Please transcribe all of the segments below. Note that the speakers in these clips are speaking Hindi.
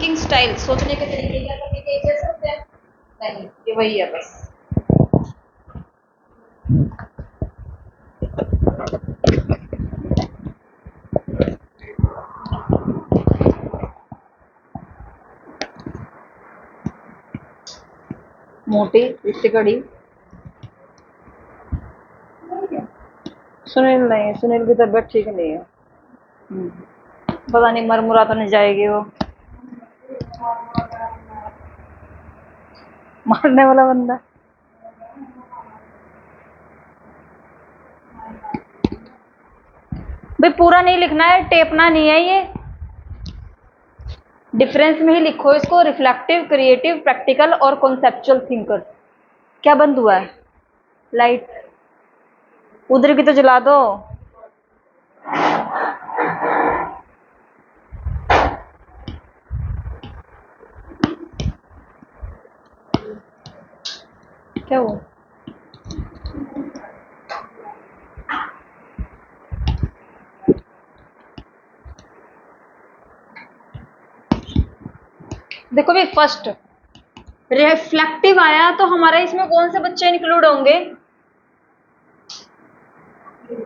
थिंकिंग स्टाइल, सोचने के तरीके क्या करने के जैसे होते हैं? नहीं, ये वही है बस। मोटी इतनी कड़ी। सुनील नहीं, सुनील की तबीयत ठीक नहीं है। पता नहीं मर मुरा तो नहीं जाएगी वो। मारने वाला बंदा। भाई पूरा नहीं लिखना है, टेपना नहीं है ये। डिफरेंस में ही लिखो इसको, रिफ्लेक्टिव, क्रिएटिव, प्रैक्टिकल और कॉन्सेप्चुअल थिंकर। क्या बंद हुआ है? लाइट उधर की तो जला दो। क्या हुआ? देखो भाई, फर्स्ट रिफ्लेक्टिव आया तो हमारे इसमें कौन से बच्चे इंक्लूड होंगे?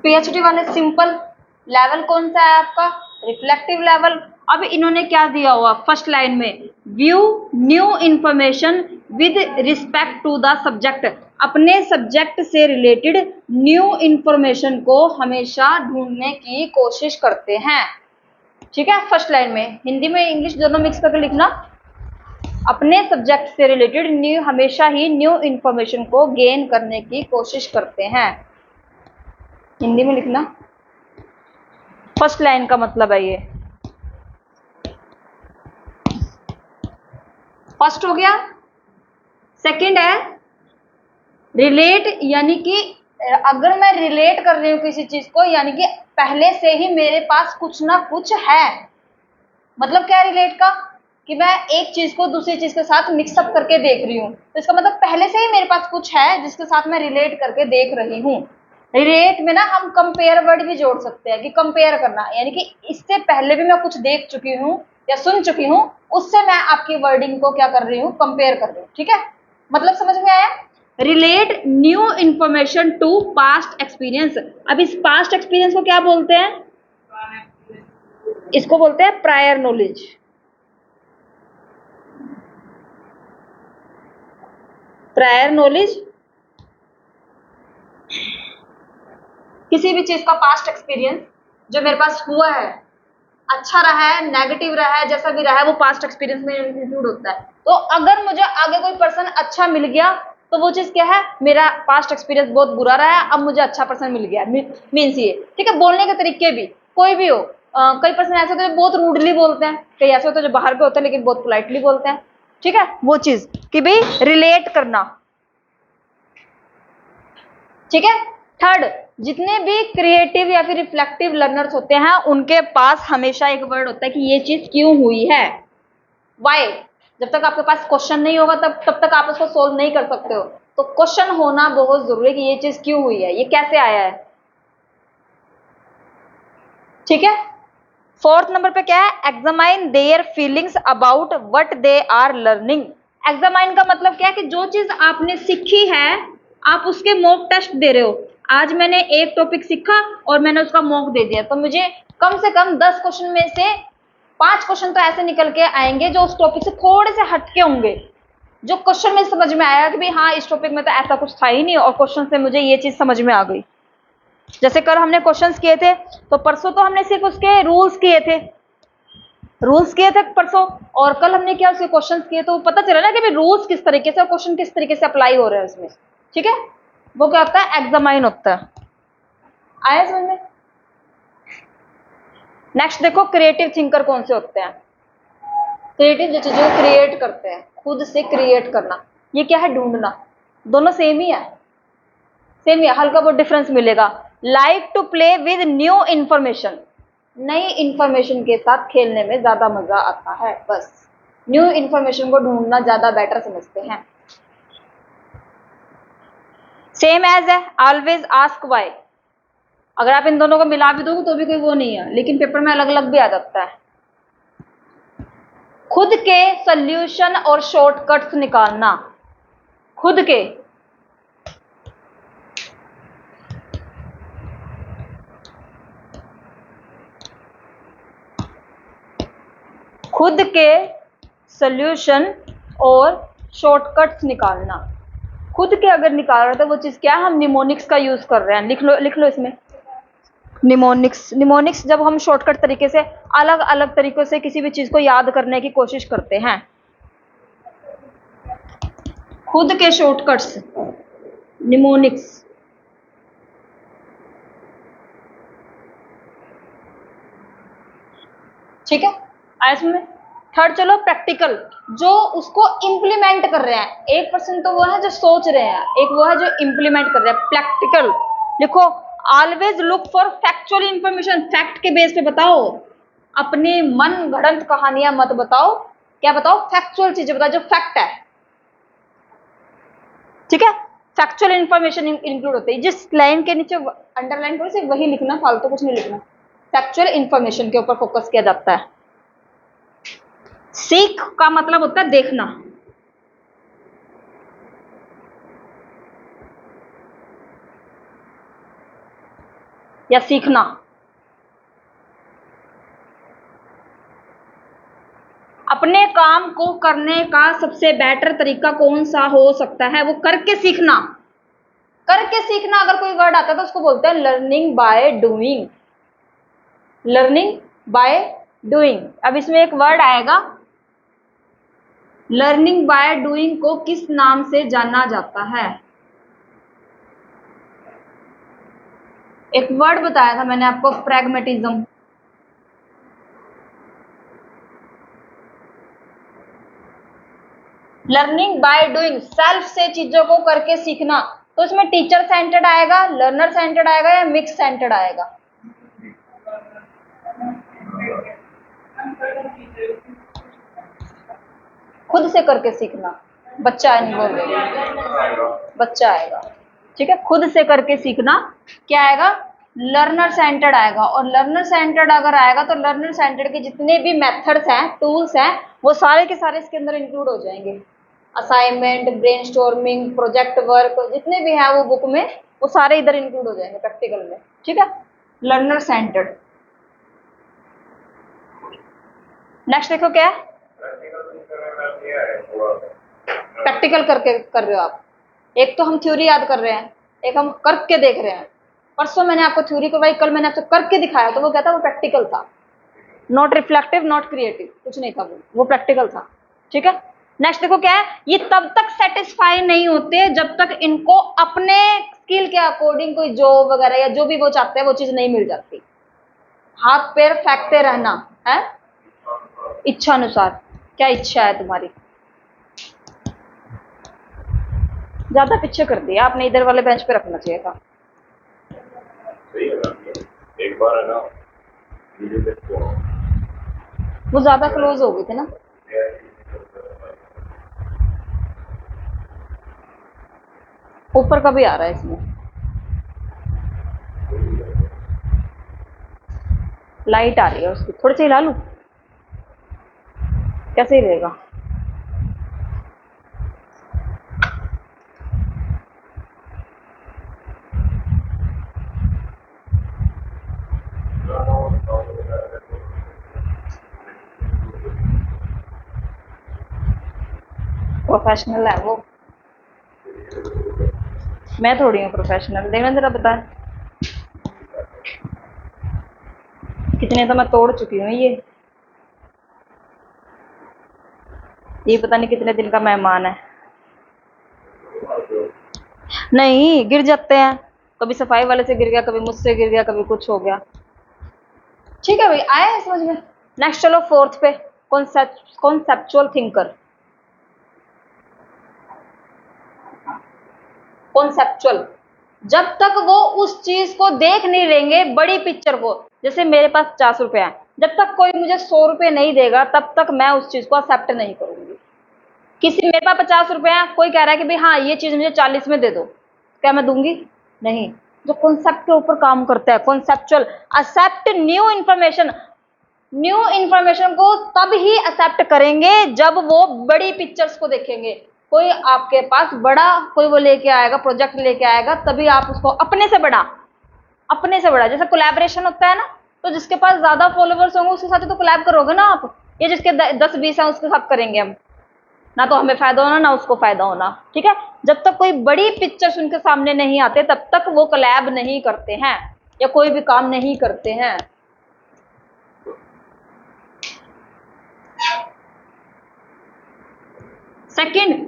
पीएचडी वाले। सिंपल लेवल कौन सा है आपका? Reflective level. अब इन्होंने क्या दिया हुआ फर्स्ट लाइन में? View new information with respect to the subject. अपने सब्जेक्ट से रिलेटेड न्यू इंफॉर्मेशन को हमेशा ढूंढने की कोशिश करते हैं। ठीक है, फर्स्ट लाइन में हिंदी में इंग्लिश दोनों मिक्स करके लिखना। अपने सब्जेक्ट से रिलेटेड न्यू, हमेशा ही न्यू इंफॉर्मेशन को गेन करने की कोशिश करते हैं। हिंदी में लिखना। फर्स्ट लाइन का मतलब है ये। फर्स्ट हो गया। सेकंड है रिलेट, यानी कि अगर मैं रिलेट कर रही हूं किसी चीज को, यानी कि पहले से ही मेरे पास कुछ ना कुछ है। मतलब क्या रिलेट का? कि मैं एक चीज को दूसरी चीज के साथ मिक्सअप करके देख रही हूँ, तो इसका मतलब पहले से ही मेरे पास कुछ है जिसके साथ मैं रिलेट करके देख रही हूँ। रिलेट में ना हम कंपेयर वर्ड भी जोड़ सकते हैं कि कंपेयर करना, यानी कि इससे पहले भी मैं कुछ देख चुकी हूँ या सुन चुकी हूँ, उससे मैं आपकी वर्डिंग को क्या कर रही हूँ? कंपेयर कर रही हूँ। ठीक है, मतलब समझ में आया? Relate new information to past experience. अब इस पास्ट एक्सपीरियंस को क्या बोलते हैं? इसको बोलते हैं प्रायर नॉलेज। प्रायर नॉलेज किसी भी चीज का पास्ट एक्सपीरियंस जो मेरे पास हुआ है, अच्छा रहा है, नेगेटिव रहा है, जैसा भी रहा है, वो पास्ट एक्सपीरियंस में इंक्लूड होता है। तो अगर मुझे आगे कोई पर्सन अच्छा मिल गया तो वो चीज क्या है? मेरा पास्ट एक्सपीरियंस बहुत बुरा रहा है, अब मुझे अच्छा पर्सन मिल गया, मीन्स ये। ठीक है, बोलने के तरीके भी कोई भी हो। कई पर्सन ऐसे होते हैं बहुत रूडली बोलते हैं, कई ऐसे होते हैं जो बाहर पे होते हैं लेकिन बहुत पोलाइटली बोलते हैं। ठीक है, वो चीज कि भाई रिलेट करना। ठीक है। थर्ड, जितने भी क्रिएटिव या फिर रिफ्लेक्टिव लर्नर्स होते हैं उनके पास हमेशा एक वर्ड होता है कि ये चीज क्यों हुई है। वाई। जब तक आपके पास क्वेश्चन नहीं होगा तब तक आप उसको सोल्व नहीं कर सकते हो। तो क्वेश्चन होना बहुत जरूरी है कि ये चीज क्यों हुई है, ये कैसे आया है। ठीक है। फोर्थ नंबर पे क्या है? Examine their feelings about what they are learning. Examine का मतलब क्या है? कि जो चीज आपने सीखी है आप उसके मॉक टेस्ट दे रहे हो। आज मैंने एक टॉपिक सीखा और मैंने उसका मॉक दे दिया, तो मुझे कम से कम 10 क्वेश्चन में से 5 क्वेश्चन तो ऐसे निकल के आएंगे जो उस टॉपिक से थोड़े से हटके होंगे, जो क्वेश्चन में समझ में आया कि भाई हाँ इस टॉपिक में तो ऐसा कुछ था ही नहीं और क्वेश्चन से मुझे ये चीज समझ में आ गई। जैसे कल हमने क्वेश्चंस किए थे, तो परसों तो हमने सिर्फ उसके रूल्स किए थे, परसों, और कल हमने क्या उसके क्वेश्चंस किए, तो पता चला ना कि भाई रूल्स किस तरीके से और क्वेश्चन किस तरीके से अप्लाई हो रहे हैं उसमें। ठीक है, वो क्या होता है? एग्जामाइन होता है। आया समझ में? नेक्स्ट देखो, क्रिएटिव थिंकर कौन से होते हैं? क्रिएटिव जो चीजों को क्रिएट करते हैं, खुद से क्रिएट करना। ये क्या है? ढूंढना। दोनों सेम ही है, सेम ही है, हल्का बहुत डिफरेंस मिलेगा। Like to play with new information. नई इंफॉर्मेशन के साथ खेलने में ज्यादा मजा आता है, बस न्यू इंफॉर्मेशन को ढूंढना ज्यादा बेटर समझते हैं। सेम एज है ऑलवेज आस्क व्हाई। अगर आप इन दोनों को मिला भी दोगे तो भी कोई वो नहीं है, लेकिन पेपर में अलग अलग भी आ जाता है। खुद के सॉल्यूशन और शॉर्टकट्स निकालना, खुद के सॉल्यूशन और शॉर्टकट्स निकालना। खुद के अगर निकाल रहे तो वो चीज क्या है, हम निमोनिक्स का यूज कर रहे हैं। लिख लो इसमें निमोनिक्स जब हम शॉर्टकट तरीके से अलग अलग तरीकों से किसी भी चीज को याद करने की कोशिश करते हैं, खुद के शॉर्टकट्स निमोनिक्स। ठीक है, आया इसमें। थर्ड चलो प्रैक्टिकल, जो उसको इंप्लीमेंट कर रहे हैं। 1% तो वो है जो सोच रहे हैं, एक वो है जो इंप्लीमेंट कर रहे हैं। प्रैक्टिकल लिखो, always look for factual information, fact के बेस पे बताओ, अपनी मन गढ़ंत कहानियां मत बताओ। क्या बताओ, फैक्चुअल चीजें बताओ जो फैक्ट है। ठीक है, फैक्चुअल इंफॉर्मेशन इंक्लूड होती है। जिस लाइन के नीचे अंडरलाइन करो सिर्फ वही लिखना, फालतू कुछ नहीं लिखना। फैक्चुअल इंफॉर्मेशन के ऊपर फोकस किया जाता है। सीख का मतलब होता है देखना। या सीखना। अपने काम को करने का सबसे बेटर तरीका कौन सा हो सकता है, वो करके सीखना। करके सीखना अगर कोई वर्ड आता है तो उसको बोलते हैं learning by doing. Learning by doing. अब इसमें एक वर्ड आएगा, लर्निंग बाय डूइंग को किस नाम से जाना जाता है। एक वर्ड बताया था मैंने आपको, pragmatism. Learning by doing, self से चीजों को करके सीखना। तो इसमें टीचर सेंटर्ड आएगा, लर्नर सेंटर्ड आएगा, या मिक्स सेंटर्ड आएगा। खुद से करके सीखना, बच्चा नहीं बोल रहे, बच्चा आएगा। ठीक है, खुद से करके सीखना क्या आएगा, लर्नर सेंटर्ड आएगा। और लर्नर सेंटर्ड अगर आएगा तो लर्नर सेंटर्ड के जितने भी मेथड्स हैं, टूल्स हैं, वो सारे के सारे इसके अंदर इंक्लूड हो जाएंगे। असाइनमेंट, ब्रेनस्टॉर्मिंग, प्रोजेक्ट वर्क, जितने भी हैं वो बुक में, वो सारे इधर इंक्लूड हो जाएंगे प्रैक्टिकल में। ठीक है, लर्नर सेंटर्ड। नेक्स्ट देखो क्या है, प्रैक्टिकल करके कर रहे हो आप। एक तो हम थ्योरी याद कर रहे हैं, एक हम करके देख रहे हैं। परसों मैंने आपको थ्योरी करवाई, कल मैंने आपको करके दिखाया, तो वो क्या था, वो प्रैक्टिकल था। नॉट रिफ्लेक्टिव, नॉट क्रिएटिव, कुछ नहीं था, वो प्रैक्टिकल था। ठीक है, नेक्स्ट देखो क्या है, ये तब तक सेटिस्फाई नहीं होते जब तक इनको अपने स्किल के अकॉर्डिंग कोई जॉब वगैरह या जो भी वो चाहते हैं वो चीज नहीं मिल जाती। हाथ पैर फेंकते रहना है, इच्छा अनुसार। क्या इच्छा है तुम्हारी, ज्यादा पीछे कर दिया आपने, इधर वाले बेंच पे रखना चाहिए था। सही है ना, एक बार है ना वो ज्यादा क्लोज हो गई थी ना। ऊपर का भी आ रहा है इसमें, लाइट आ रही है उसकी, थोड़ी सी हिला लूं, कैसे ही रहेगा। प्रोफेशनल है वो, मैं थोड़ी हूँ प्रोफेशनल। देखना जरा, बता कितने तो मैं तोड़ चुकी हूँ। ये पता नहीं कितने दिन का मेहमान है। नहीं, गिर जाते हैं, कभी सफाई वाले से गिर गया, कभी मुझसे गिर गया, कभी कुछ हो गया। ठीक है भाई, आया है समझ में। नेक्स्ट चलो फोर्थ पे, कॉन्सेप्चुअल थिंकर। कॉन्सेप्चुअल, जब तक वो उस चीज को देख नहीं लेंगे, बड़ी पिक्चर को, जैसे मेरे पास 50 रुपए है, जब तक कोई मुझे 100 रुपए नहीं देगा तब तक मैं उस चीज को एक्सेप्ट नहीं करूंगी। किसी मेरे पास 50 रुपए है, कोई कह रहा है कि भाई हाँ ये चीज मुझे 40 में दे दो, क्या मैं दूंगी? नहीं। जो कॉन्सेप्ट के ऊपर काम करता है, conceptual, accept new information. New information को तब ही एक्सेप्ट करेंगे जब वो बड़ी पिक्चर्स को देखेंगे। कोई आपके पास बड़ा कोई वो लेके आएगा, प्रोजेक्ट लेके आएगा, तभी आप उसको अपने से बड़ा जैसे कोलैबोरेशन होता है ना, तो जिसके पास ज्यादा फॉलोवर्स होंगे उसके साथ तो कोलैब करोगे ना आप, या जिसके 10-20 हैं उसके साथ करेंगे हम, ना तो हमें फायदा होना ना उसको फायदा होना। ठीक है, जब तक कोई बड़ी पिक्चर्स उनके सामने नहीं आते तब तक वो कोलैब नहीं करते हैं या कोई भी काम नहीं करते हैं। सेकंड,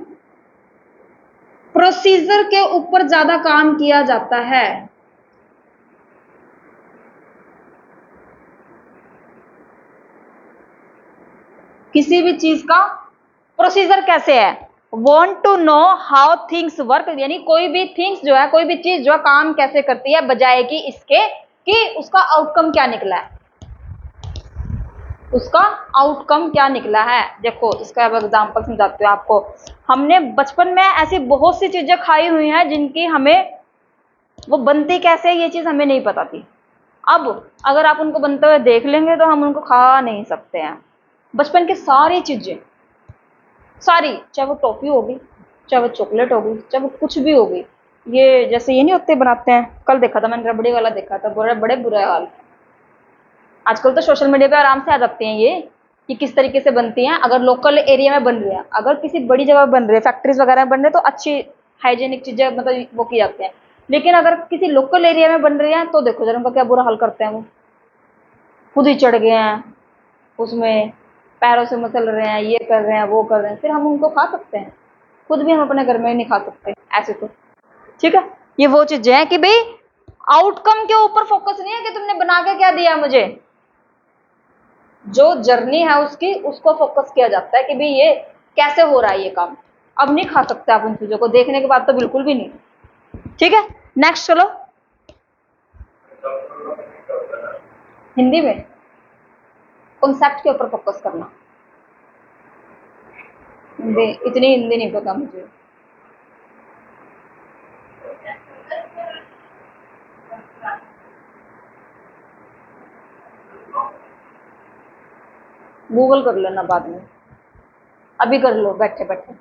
प्रोसीजर के ऊपर ज्यादा काम किया जाता है। किसी भी चीज का प्रोसीजर कैसे है, want to know how things work, यानी कोई भी थिंग्स जो है, कोई भी चीज जो है काम कैसे करती है, बजाय कि इसके कि उसका आउटकम क्या निकला है, उसका आउटकम क्या निकला है। देखो इसका अब एग्जांपल समझाती हूँ आपको। हमने बचपन में ऐसी बहुत सी चीजें खाई हुई हैं जिनकी हमें वो बनती कैसे है ये चीज हमें नहीं पता थी। अब अगर आप उनको बनते हुए देख लेंगे तो हम उनको खा नहीं सकते हैं। बचपन की सारी चीजें, सारी, चाहे वो टॉफी होगी, चाहे वो चॉकलेट होगी, चाहे वो कुछ भी होगी, ये जैसे ये नहीं होते बनाते हैं, कल देखा था मैंने रबड़ी वाला देखा था, बड़े बड़े बुरे हाल। आजकल तो सोशल मीडिया पे आराम से आ जाते हैं ये कि किस तरीके से बनती हैं। अगर लोकल एरिया में बन रही है, अगर किसी बड़ी जगह बन रही है, फैक्ट्रीज वगैरह में बन रहे हैं, तो अच्छी हाइजीनिक चीजें मतलब वो की जाती हैं। लेकिन अगर किसी लोकल एरिया में बन रही है तो देखो जरा उनका क्या बुरा हाल करते हैं। वो खुद ही चढ़ गए हैं उसमें, पैरों से मसल रहे हैं, ये कर रहे हैं, वो कर रहे हैं, फिर हम उनको खा सकते हैं? खुद भी हम अपने घर में नहीं खा सकते ऐसे तो। ठीक है, ये वो चीजें हैं कि भाई आउटकम के ऊपर फोकस नहीं है कि तुमने बना के क्या दिया मुझे, जो जर्नी है उसकी, उसको फोकस किया जाता है कि भाई ये कैसे हो रहा है ये काम। अब नहीं खा सकते आप उन चीजों को, देखने के बाद तो बिल्कुल भी नहीं। ठीक है, नेक्स्ट चलो। हिंदी में कॉन्सेप्ट के ऊपर फोकस करना, इतनी हिंदी नहीं पता मुझे। गूगल कर लेना बाद में, अभी कर लो बैठे बैठे।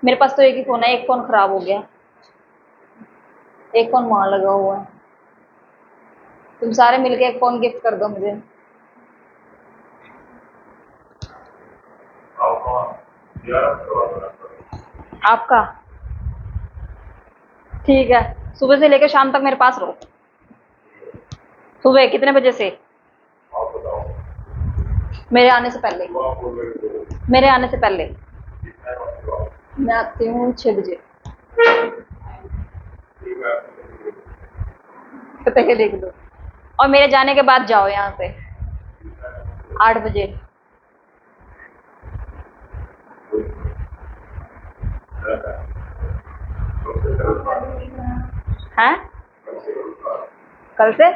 मेरे पास तो एक ही फोन है, एक फोन खराब हो गया, एक फोन वहां लगा हुआ है। तुम सारे मिलके एक फोन गिफ्ट कर दो मुझे। आपका ठीक है, सुबह से लेकर शाम तक मेरे पास रहो। सुबह कितने बजे से? मेरे आने से पहले, मेरे आने से पहले। मैं आती हूँ 6 बजे। पता लिख लो, और मेरे जाने के बाद जाओ यहाँ से 8 बजे। हैं? कल से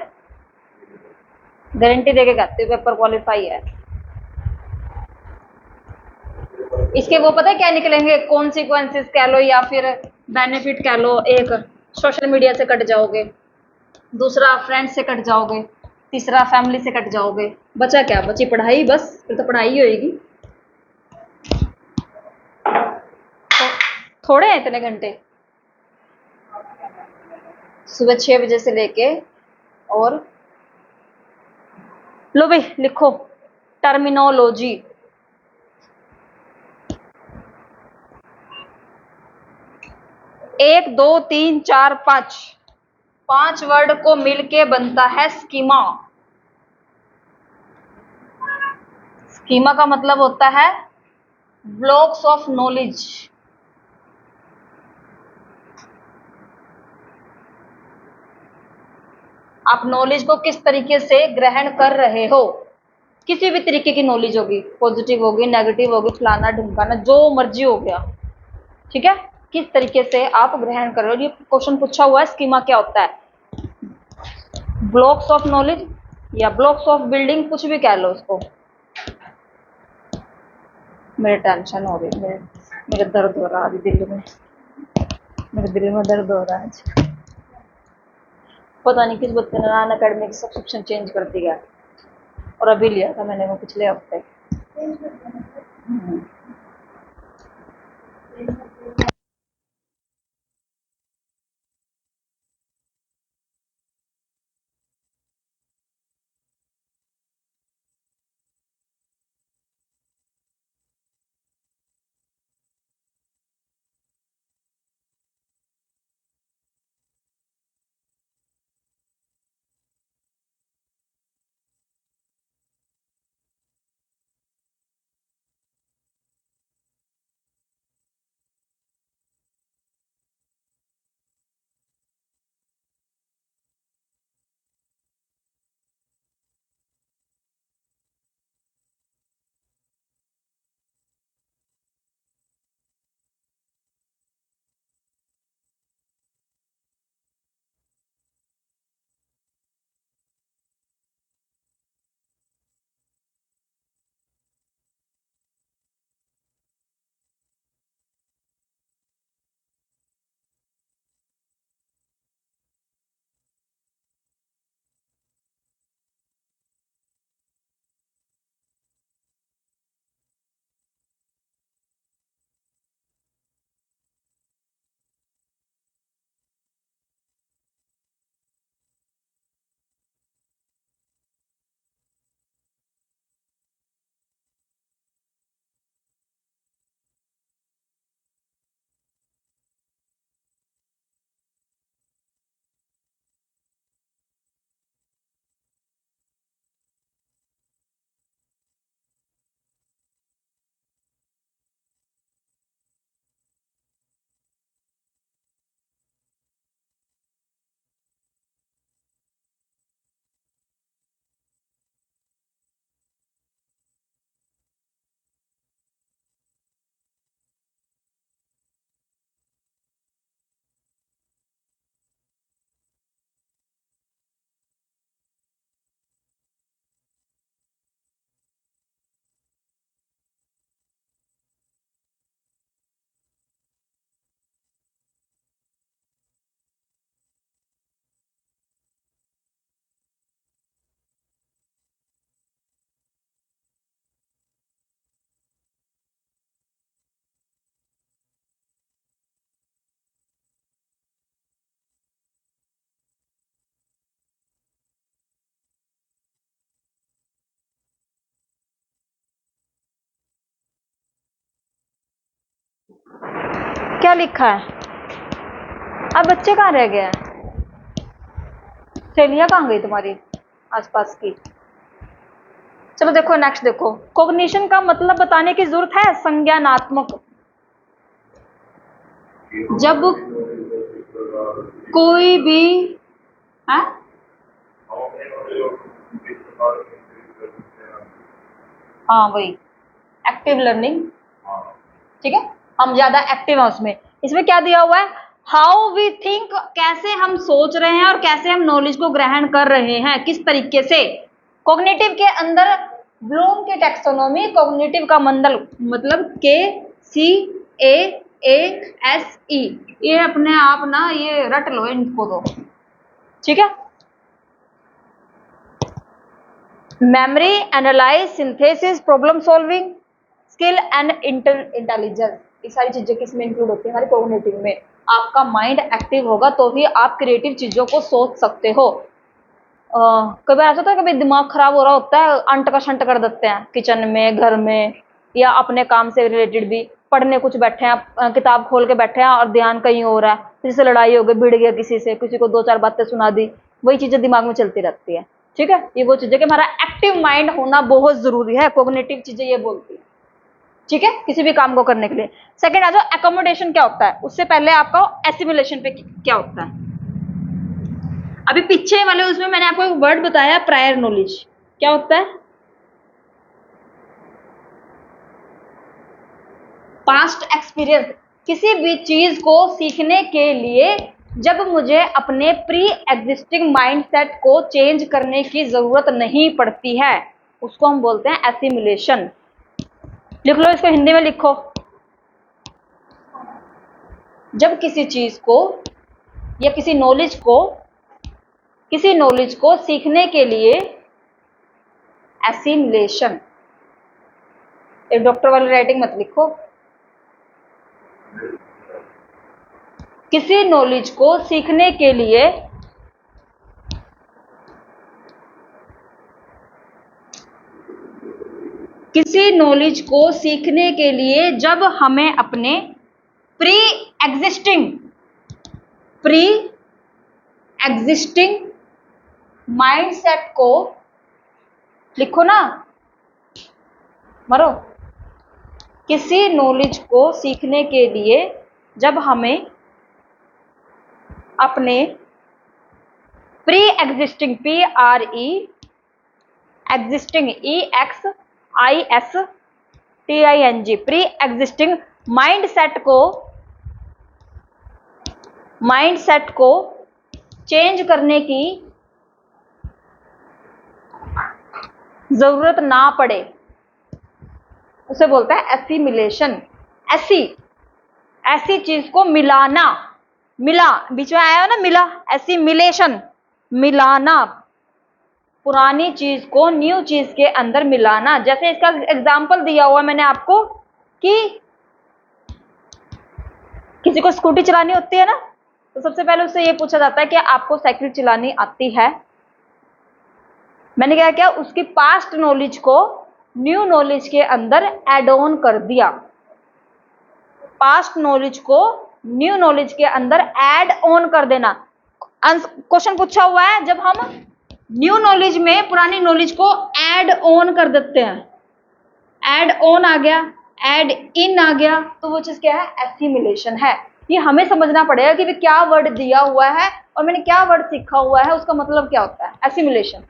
गारंटी देके कहते हो पेपर क्वालिफाई है। इसके वो पता है क्या निकलेंगे, कॉन्सिक्वेंसेस कह लो या फिर बेनिफिट कह लो। एक, सोशल मीडिया से कट जाओगे, दूसरा फ्रेंड से कट जाओगे, तीसरा फैमिली से कट जाओगे, बचा क्या? बची पढ़ाई, बस फिर तो पढ़ाई होएगी। तो थोड़े हैं इतने घंटे, सुबह 6 बजे से लेके। और लो भाई लिखो टर्मिनोलॉजी। 1 2 3 4 5 वर्ड को मिलके बनता है स्कीमा। स्कीमा का मतलब होता है ब्लॉक्स ऑफ नॉलेज। आप नॉलेज को किस तरीके से ग्रहण कर रहे हो, किसी भी तरीके की नॉलेज होगी, पॉजिटिव होगी, नेगेटिव होगी, फलाना ढिमकाना, जो मर्जी हो गया। ठीक है, किस तरीके से आप ग्रहण कर रहे हो। ये क्वेश्चन पूछा हुआ है स्कीमा क्या होता है। ब्लॉक्स ऑफ नॉलेज या ब्लॉक्स ऑफ बिल्डिंग, कुछ भी कह लो उसको। मेरे टेंशन हो रही, मेरे दर्द हो रहा है दिल में, मेरे दिल में दर्द हो रहा है। पता नहीं किस बच्चे ने अन अकेडमी की सब्सक्रिप्शन चेंज कर दिया। और अभी लिया था मैंने वो पिछले हफ्ते। क्या लिखा है? अब बच्चे कहाँ रह गए हैं? सहेलियां कहाँ गई तुम्हारी आसपास की? चलो देखो नेक्स्ट देखो, कॉग्निशन का मतलब बताने की जरूरत है? संज्ञानात्मक। जब कोई भी है, हाँ वही एक्टिव लर्निंग, ठीक है, हम ज्यादा एक्टिव हैं उसमें। इसमें क्या दिया हुआ है? हाउ वी थिंक, कैसे हम सोच रहे हैं और कैसे हम नॉलेज को ग्रहण कर रहे हैं, किस तरीके से। कॉग्निटिव के अंदर ब्लूम की टैक्सोनॉमी, कॉग्निटिव का मतलब KCAASE, ये अपने आप ना ये रट लो इनको तो, ठीक है। Memory, analyse, synthesis, problem solving skill and intelligence, ये सारी चीजें किसमें इंक्लूड होती है? हमारे कॉग्निटिव में। आपका माइंड एक्टिव होगा तो ही आप क्रिएटिव चीजों को सोच सकते हो। कभी ऐसा होता है कभी दिमाग खराब हो रहा होता है, अंट का शंट कर देते हैं किचन में, घर में, या अपने काम से रिलेटेड भी पढ़ने कुछ बैठे हैं, किताब खोल के बैठे हैं और ध्यान कहीं हो रहा है, किसी से लड़ाई हो गई, भिड़ गया किसी से, किसी को दो चार बातें सुना दी, वही चीजें दिमाग में चलती रहती है, ठीक है। ये वो चीजें कि हमारा एक्टिव माइंड होना बहुत जरूरी है, कॉग्निटिव चीजें ये बोलती है, ठीक है, किसी भी काम को करने के लिए। सेकंड आ जाओ, एकोमोडेशन क्या होता है? उससे पहले आपका एसिमुलेशन पे क्या होता है? अभी पीछे वाले उसमें मैंने आपको एक वर्ड बताया, प्रायर नॉलेज, क्या होता है? Past experience. किसी भी चीज को सीखने के लिए जब मुझे अपने प्री एग्जिस्टिंग माइंडसेट को चेंज करने की जरूरत नहीं पड़ती है, उसको हम बोलते हैं एसिमुलेशन। लिख लो इसको, हिंदी में लिखो। जब किसी चीज को या किसी नॉलेज को सीखने के लिए एसिमिलेशन। एक डॉक्टर वाली राइटिंग मत लिखो। किसी नॉलेज को सीखने के लिए जब हमें अपने प्री एग्जिस्टिंग माइंडसेट को, लिखो ना मरो, किसी नॉलेज को सीखने के लिए जब हमें अपने pre existing existing EXISTING pre existing mindset को चेंज करने की जरूरत ना पड़े, उसे बोलता है एसिमिलेशन। ऐसी चीज को मिलाना, बीच में आया ना मिला, एसिमिलेशन, मिलाना, पुरानी चीज को न्यू चीज के अंदर मिलाना। जैसे इसका एग्जाम्पल दिया हुआ मैंने आपको कि किसी को स्कूटी चलानी होती है ना, तो सबसे पहले उससे ये पूछा जाता है कि आपको साइकिल चलानी आती है। मैंने क्या किया, उसकी पास्ट नॉलेज को न्यू नॉलेज के अंदर एड ऑन कर दिया। पास्ट नॉलेज को न्यू नॉलेज के अंदर ऐड ऑन कर देना। क्वेश्चन पूछा हुआ है, जब हम न्यू नॉलेज में पुरानी नॉलेज को ऐड ऑन कर देते हैं, ऐड ऑन आ गया, ऐड इन आ गया, तो वो चीज क्या है, एसिमिलेशन है। ये हमें समझना पड़ेगा कि क्या वर्ड दिया हुआ है और मैंने क्या वर्ड सीखा हुआ है, उसका मतलब क्या होता है, एसिमिलेशन।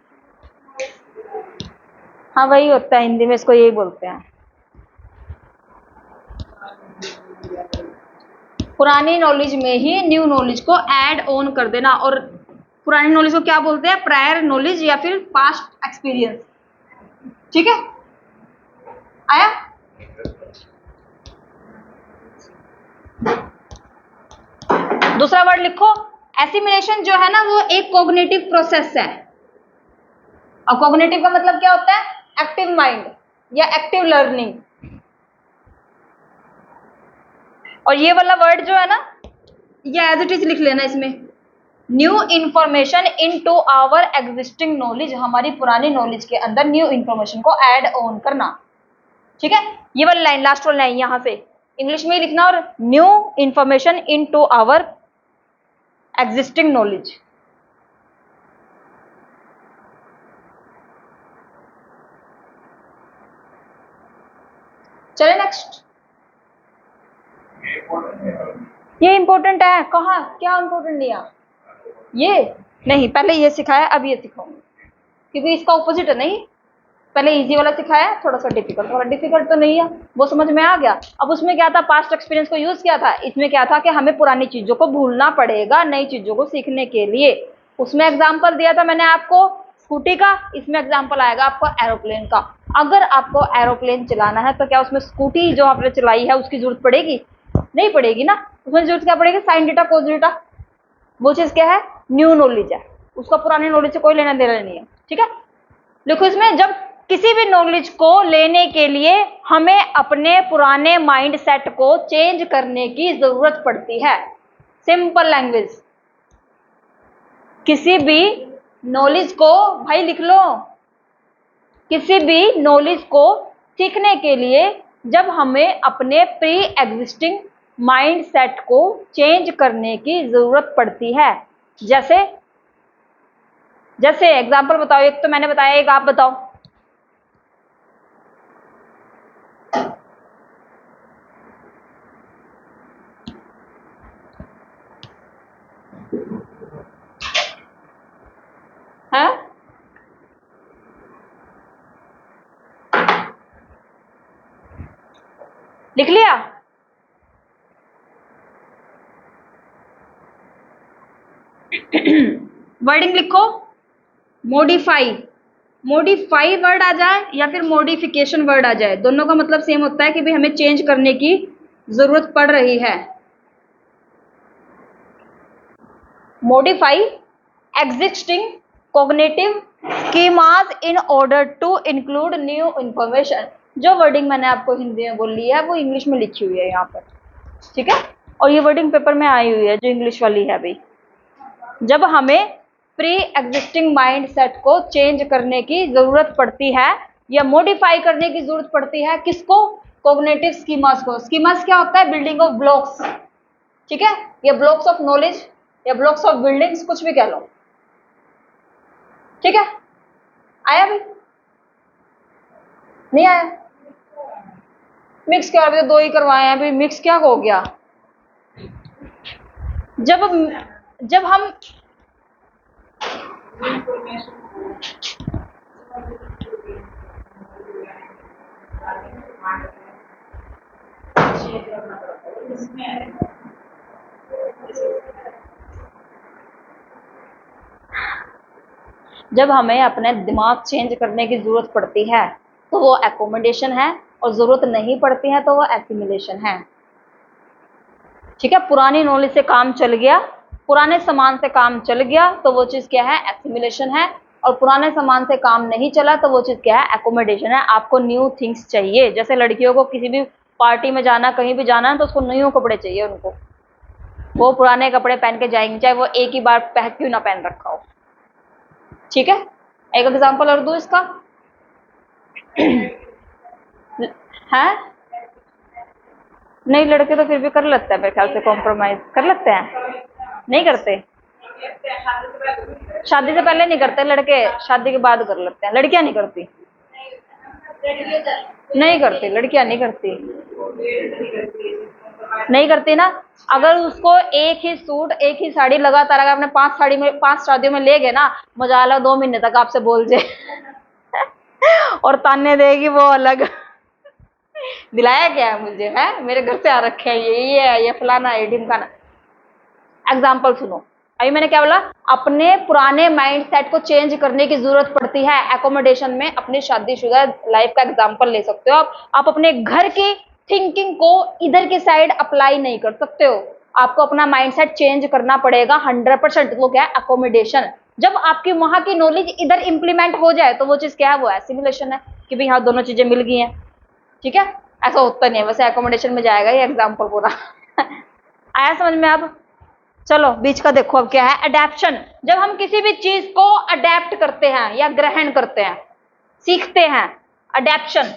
हाँ वही होता है, हिंदी में इसको यही बोलते हैं। पुरानी नॉलेज में ही न्यू नॉलेज को ऐड ऑन कर देना। और पुरानी नॉलेज को क्या बोलते हैं, प्रायर नॉलेज या फिर पास्ट एक्सपीरियंस। ठीक है, आया। दूसरा वर्ड लिखो, एसिमिलेशन जो है ना वो एक कॉग्निटिव प्रोसेस है। और कॉग्निटिव का मतलब क्या होता है, एक्टिव माइंड या एक्टिव लर्निंग। और ये वाला वर्ड जो है ना, ये एज इट इज लिख लेना इसमें, new information into our existing knowledge, हमारी पुरानी नॉलेज के अंदर न्यू इंफॉर्मेशन को ऐड ऑन करना। ठीक है, ये वाली लाइन, लास्ट वाली लाइन यहां से इंग्लिश में ही लिखना, और new information into our existing knowledge. चले नेक्स्ट। ये इंपॉर्टेंट है, कहा क्या इंपॉर्टेंट लिया, ये नहीं, पहले ये सिखाया अब ये सिखाऊंगी, क्योंकि इसका ऑपोजिट है। नहीं, पहले इजी वाला सिखाया, थोड़ा सा डिफिकल्ट, थोड़ा डिफिकल्ट तो नहीं है, वो समझ में आ गया। अब उसमें क्या था, पास्ट एक्सपीरियंस को यूज किया था। इसमें क्या था कि हमें पुरानी चीजों को भूलना पड़ेगा नई चीजों को सीखने के लिए। उसमें एग्जाम्पल दिया था मैंने आपको स्कूटी का, इसमें एग्जाम्पल आएगा आपको एरोप्लेन का। अगर आपको एरोप्लेन चलाना है तो क्या उसमें स्कूटी जो आपने चलाई है उसकी जरूरत पड़ेगी, नहीं पड़ेगी ना। उसमें जरूरत क्या पड़ेगी, साइन डेटा कोस डेटा। वो चीज क्या है, न्यू नॉलेज है, उसका पुरानी नॉलेज से कोई लेना देना नहीं है। ठीक है, देखो इसमें जब किसी भी नॉलेज को लेने के लिए हमें अपने पुराने माइंड सेट को चेंज करने की जरूरत पड़ती है। सिंपल लैंग्वेज, किसी भी नॉलेज को, भाई लिख लो, किसी भी नॉलेज को सीखने के लिए जब हमें अपने प्री एग्जिस्टिंग माइंड सेट को चेंज करने की जरूरत पड़ती है। जैसे एग्जाम्पल बताओ, एक तो मैंने बताया, एक आप बताओ। है लिख लिया, वर्डिंग लिखो, मॉडिफाई वर्ड आ जाए या फिर मॉडिफिकेशन वर्ड आ जाए, दोनों का मतलब सेम होता है कि भाई हमें चेंज करने की जरूरत पड़ रही है। Modify, existing, cognitive schemas in order to include new information. जो वर्डिंग मैंने आपको हिंदी में बोली है वो इंग्लिश में लिखी हुई है यहाँ पर, ठीक है, और ये वर्डिंग पेपर में आई हुई है जो इंग्लिश वाली है भाई। जब हमें प्री एग्जिस्टिंग माइंड सेट को चेंज करने की जरूरत पड़ती है या मॉडिफाई करने की जरूरत पड़ती है, किसको? कॉग्निटिव स्कीमास को। स्कीमास क्या होता है? बिल्डिंग ऑफ ब्लॉक्स, ठीक है, या ब्लॉक्स ऑफ नॉलेज या ब्लॉक्स ऑफ बिल्डिंग्स, कुछ भी कह लो, ठीक है। आया भी? नहीं आया? मिक्स क्या? अभी तो 2 ही करवाए हैं, अभी मिक्स क्या हो गया? जब हम जब हमें अपने दिमाग चेंज करने की जरूरत पड़ती है तो वो एकोमोडेशन है, और जरूरत नहीं पड़ती है तो वो एसिमिलेशन है, ठीक है। पुरानी नॉलेज से काम चल गया, पुराने सामान से काम चल गया तो वो चीज क्या है? एसिमिलेशन है। और पुराने सामान से काम नहीं चला तो वो चीज क्या है? एकोमोडेशन है। आपको न्यू थिंग्स चाहिए। जैसे लड़कियों को किसी भी पार्टी में जाना, कहीं भी जाना है तो उसको न्यू कपड़े चाहिए उनको, वो पुराने कपड़े पहन के जाएंगे चाहे वो एक ही बार क्यों ना पहन रखा हो, ठीक है। एक एग्जांपल और दूं इसका है? नहीं, लड़के तो फिर भी कर लेते हैं मेरे ख्याल से, कॉम्प्रोमाइज कर लेते हैं। नहीं करते? शादी से पहले नहीं करते लड़के, शादी के बाद कर लेते हैं। लड़कियां नहीं करती? नहीं करती लड़कियां, नहीं करती, नहीं करती ना। अगर उसको एक ही सूट, एक ही साड़ी लगातार अगर आपने 5 शादियों में ले गए ना, मजा लो 2 महीने तक आपसे बोल जाए और ताने देगी वो अलग दिलाया क्या है मुझे, है मेरे घर से आ रखे हैं ये है, ये फलाना है, ढिमकाना। एग्जाम्पल सुनो, अभी मैंने क्या बोला? अपने पुराने माइंड सेट को चेंज करने की जरूरत पड़ती है एकोमोडेशन में। अपनी शादीशुदा लाइफ का एग्जाम्पल ले सकते हो आप अपने घर की थिंकिंग को इधर की साइड अप्लाई नहीं कर सकते हो। आपको अपना माइंडसेट चेंज करना पड़ेगा 100%। वो क्या है? अकोमोडेशन। जब आपकी वहां की नॉलेज इधर इंप्लीमेंट हो जाए तो वो चीज क्या है? वो एसिमिलेशन है कि भाई हाँ दोनों चीजें मिल गई हैं, ठीक है। ऐसा होता नहीं है वैसे, एकोमोडेशन में जाएगा ये एग्जाम्पल पूरा आया समझ में? अब चलो बीच का देखो अब क्या है? अडेप्शन। जब हम किसी भी चीज को अडेप्ट करते हैं या ग्रहण करते हैं, सीखते हैं, अडेप्शन।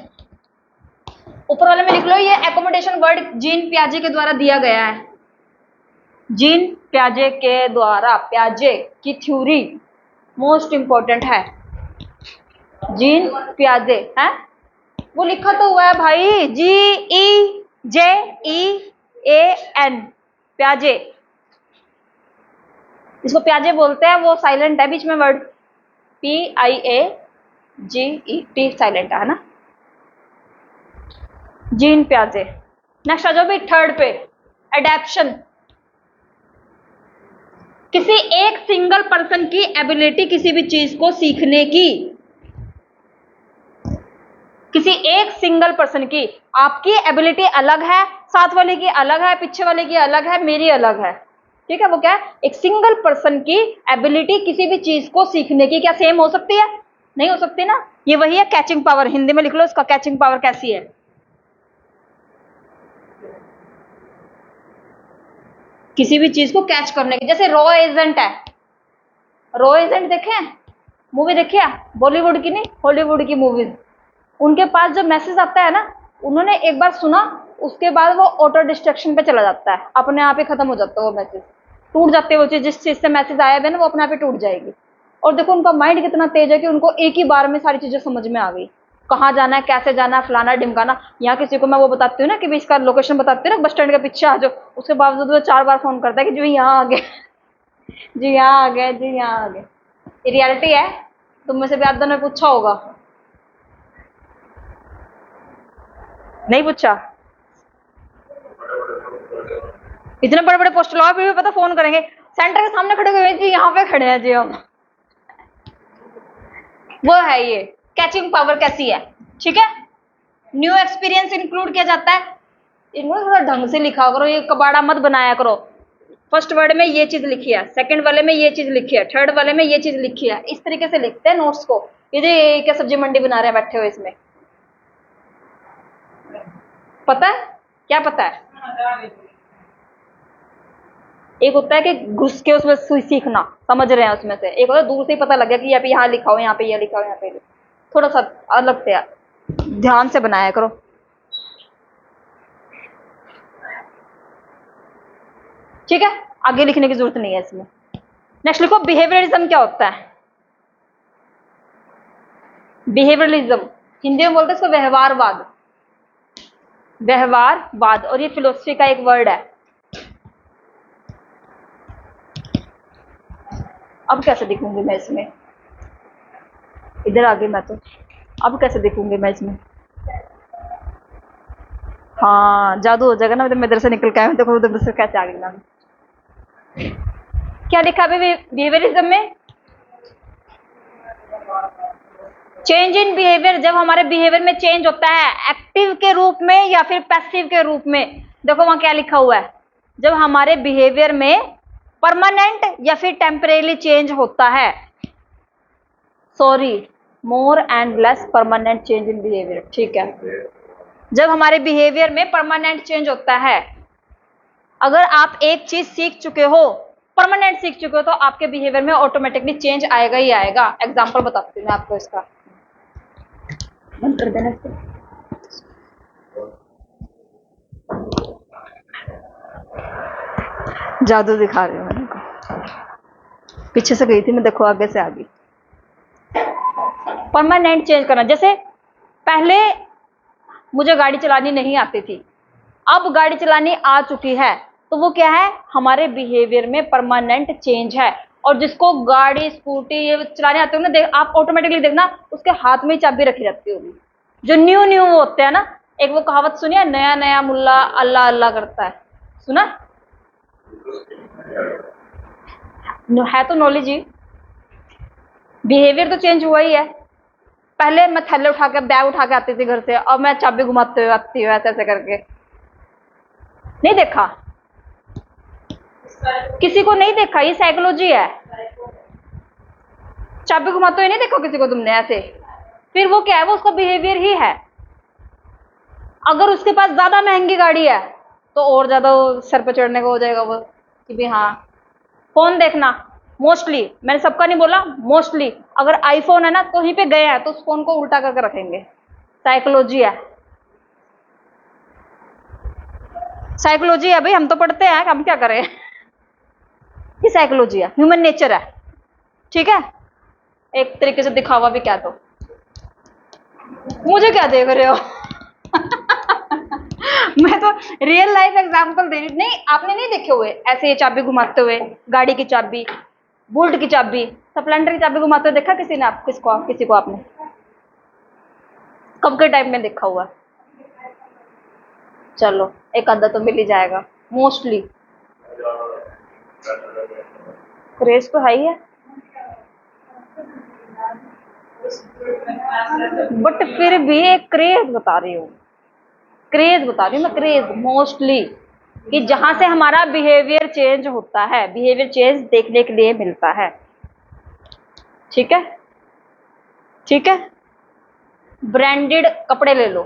ऊपर वाले में लिख लो, ये एकोमोडेशन वर्ड जीन पियाजे के द्वारा दिया गया है। जीन पियाजे के द्वारा, पियाजे की थ्योरी मोस्ट इंपॉर्टेंट है। जीन पियाजे है, वो लिखा तो हुआ है भाई, GEJEAN, पियाजे। इसको प्याजे बोलते हैं, वो साइलेंट है बीच में वर्ड, PIAGET साइलेंट है ना, जीन प्याजे। नेक्स्ट आ जाओ भी थर्ड पे, एडेप्शन। किसी एक सिंगल पर्सन की एबिलिटी किसी भी चीज को सीखने की, किसी एक सिंगल पर्सन की। आपकी एबिलिटी अलग है, साथ वाले की अलग है, पीछे वाले की अलग है, मेरी अलग है, ठीक है। वो क्या है? एक सिंगल पर्सन की एबिलिटी किसी भी चीज को सीखने की। क्या सेम हो सकती है? नहीं हो सकती ना। ये वही है कैचिंग पावर। हिंदी में लिख लो इसका, कैचिंग पावर कैसी है? किसी भी चीज को कैच करने की। जैसे रॉ एजेंट है, रॉ एजेंट देखे हैं? मूवी देखी है? बॉलीवुड की नहीं, हॉलीवुड की मूवीज। उनके पास जो मैसेज आता है ना, उन्होंने एक बार सुना, उसके बाद वो ऑटो डिस्ट्रक्शन पे चला जाता है, अपने आप ही खत्म हो जाता है वो मैसेज, टूट जाते हैं वो चीज। जिस चीज से मैसेज आया है ना वो अपने आप ही टूट जाएगी। और देखो उनका माइंड कितना तेज है कि उनको एक ही बार में सारी चीजें समझ में आ गई, कहाँ जाना है, कैसे जाना है, फलाना ढिमकाना। यहाँ किसी को मैं वो बताती हूँ ना कि भी इसका लोकेशन बताती हूँ ना, बस स्टैंड के पीछे आ जाओ, उसके बावजूद वो 4 बार फोन करता है कि जी यहाँ आ गए जी यहाँ आ गए, जी यहाँ आ गए। ये रियलिटी है, तुम में से भी आधा ने पूछा होगा। नहीं पूछा? इतने बड़े बड़े पोस्टर लगाओ, फिर भी पता फोन करेंगे, सेंटर के सामने खड़े हुए जी यहाँ पे खड़े हैं जी हम। वो है ये कैचिंग पावर कैसी है, ठीक है। न्यू एक्सपीरियंस इंक्लूड किया जाता है। इनको थोड़ा ढंग से लिखा करो, ये कबाड़ा मत बनाया करो। फर्स्ट वर्ड में ये चीज लिखी है, सेकंड वाले में ये चीज लिखी है, थर्ड वाले में ये चीज लिखी है। इस तरीके से लिखते हैं नोट्स को। ये क्या सब्जी मंडी बना रहे हैं बैठे हुए इसमें? पता है क्या पता है? एक होता है कि घुस के उसमें सीखना, समझ रहे हैं उसमें से। एक होता है दूर से ही पता लग गया कि यहाँ पे यहाँ लिखा हो, यहाँ पे यह लिखा हो, यहाँ पे थोड़ा सा अलग से ध्यान से बनाया करो। ठीक है, आगे लिखने की जरूरत नहीं है इसमें। नेक्स्ट लिखो बिहेवियरिज्म क्या होता है? बिहेवियरलिज्म हिंदी में बोलते हैं इसको व्यवहारवाद। व्यवहारवाद, और ये फिलोसफी का एक वर्ड है। अब कैसे दिखूंगी मैं इसमें? इधर आ गई मैं तो। अब कैसे दिखूंगी मैं इसमें? हाँ, जादू हो जाएगा ना। मैं इधर से निकल के आया, देखो उधर से कैसे आ गई ना। क्या लिखा अभी बिहेवियरिज्म में? चेंज इन बिहेवियर, जब हमारे बिहेवियर में चेंज होता है एक्टिव के रूप में या फिर पैसिव के रूप में। देखो वहां क्या लिखा हुआ है, जब हमारे बिहेवियर में परमानेंट या फिर टेम्परेरी चेंज होता है। Sorry, more and less permanent change in behaviour. ठीक है, जब हमारे बिहेवियर में परमानेंट चेंज होता है। अगर आप एक चीज सीख चुके हो, परमानेंट सीख चुके हो, तो आपके बिहेवियर में ऑटोमेटिकली चेंज आएगा ही आएगा। एग्जांपल बताती हूँ मैं आपको इसका। बंद कर देना इसको। जादू दिखा रही हूँ मैंने को। पीछे से गई थी मैं, देखो आगे से आ गई। परमानेंट चेंज करना, जैसे पहले मुझे गाड़ी चलानी नहीं आती थी, अब गाड़ी चलानी आ चुकी है, तो वो क्या है? हमारे बिहेवियर में परमानेंट चेंज है। और जिसको गाड़ी स्कूटी ये चलाने आते हो ना, आप ऑटोमेटिकली देखना उसके हाथ में ही चाबी रखी रहती होगी। जो न्यू न्यू होते हैं ना, एक वो कहावत सुनी है, नया नया मुल्ला अल्लाह अल्लाह करता है, सुना है? तो नॉलेज ही, बिहेवियर तो चेंज हुआ ही है। पहले मैं थैले उठा के, बैग उठा के आती थी घर से, अब मैं चाबी घुमाते हुए आती हूँ ऐसे ऐसे करके। नहीं देखा किसी को? नहीं देखा, ये साइकोलॉजी है। चाबी घुमाते हुए नहीं देखा किसी को तुमने ऐसे? फिर वो क्या है? वो उसका बिहेवियर ही है। अगर उसके पास ज्यादा महंगी गाड़ी है तो और ज्यादा सर पे चढ़ने का हो जाएगा वो, कि भी हाँ। फोन देखना, मोस्टली, मैंने सबका नहीं बोला, मोस्टली अगर आईफोन है ना, कहीं पे गया है तो उस फोन को उल्टा करके रखेंगे। साइकोलॉजी है, साइकोलॉजी है भाई। हम तो पढ़ते हैं, हम क्या करें? ये साइकोलॉजी है, ह्यूमन नेचर है। ठीक है, एक तरीके से दिखावा भी क्या। तो मुझे क्या देख रहे हो? मैं तो रियल लाइफ एग्जांपल दे रही। नहीं, आपने नहीं देखे हुए ऐसे ये चाबी घुमाते हुए? गाड़ी की चाबी, बुलेट की चाबी, स्प्लेंडर की चाबी घुमाते हुए देखा किसी ने? आप किसी को आपने कब के टाइम में देखा हुआ? चलो एक आधा तो मिल ही जाएगा। मोस्टली क्रेज तो है ही है, बट फिर भी एक क्रेज बता रही हूँ, क्रेज बता रही हूँ मैं, क्रेज मोस्टली, कि जहां से हमारा बिहेवियर चेंज होता है, बिहेवियर चेंज देखने के लिए मिलता है। ठीक है, ठीक है। ब्रांडेड कपड़े ले लो।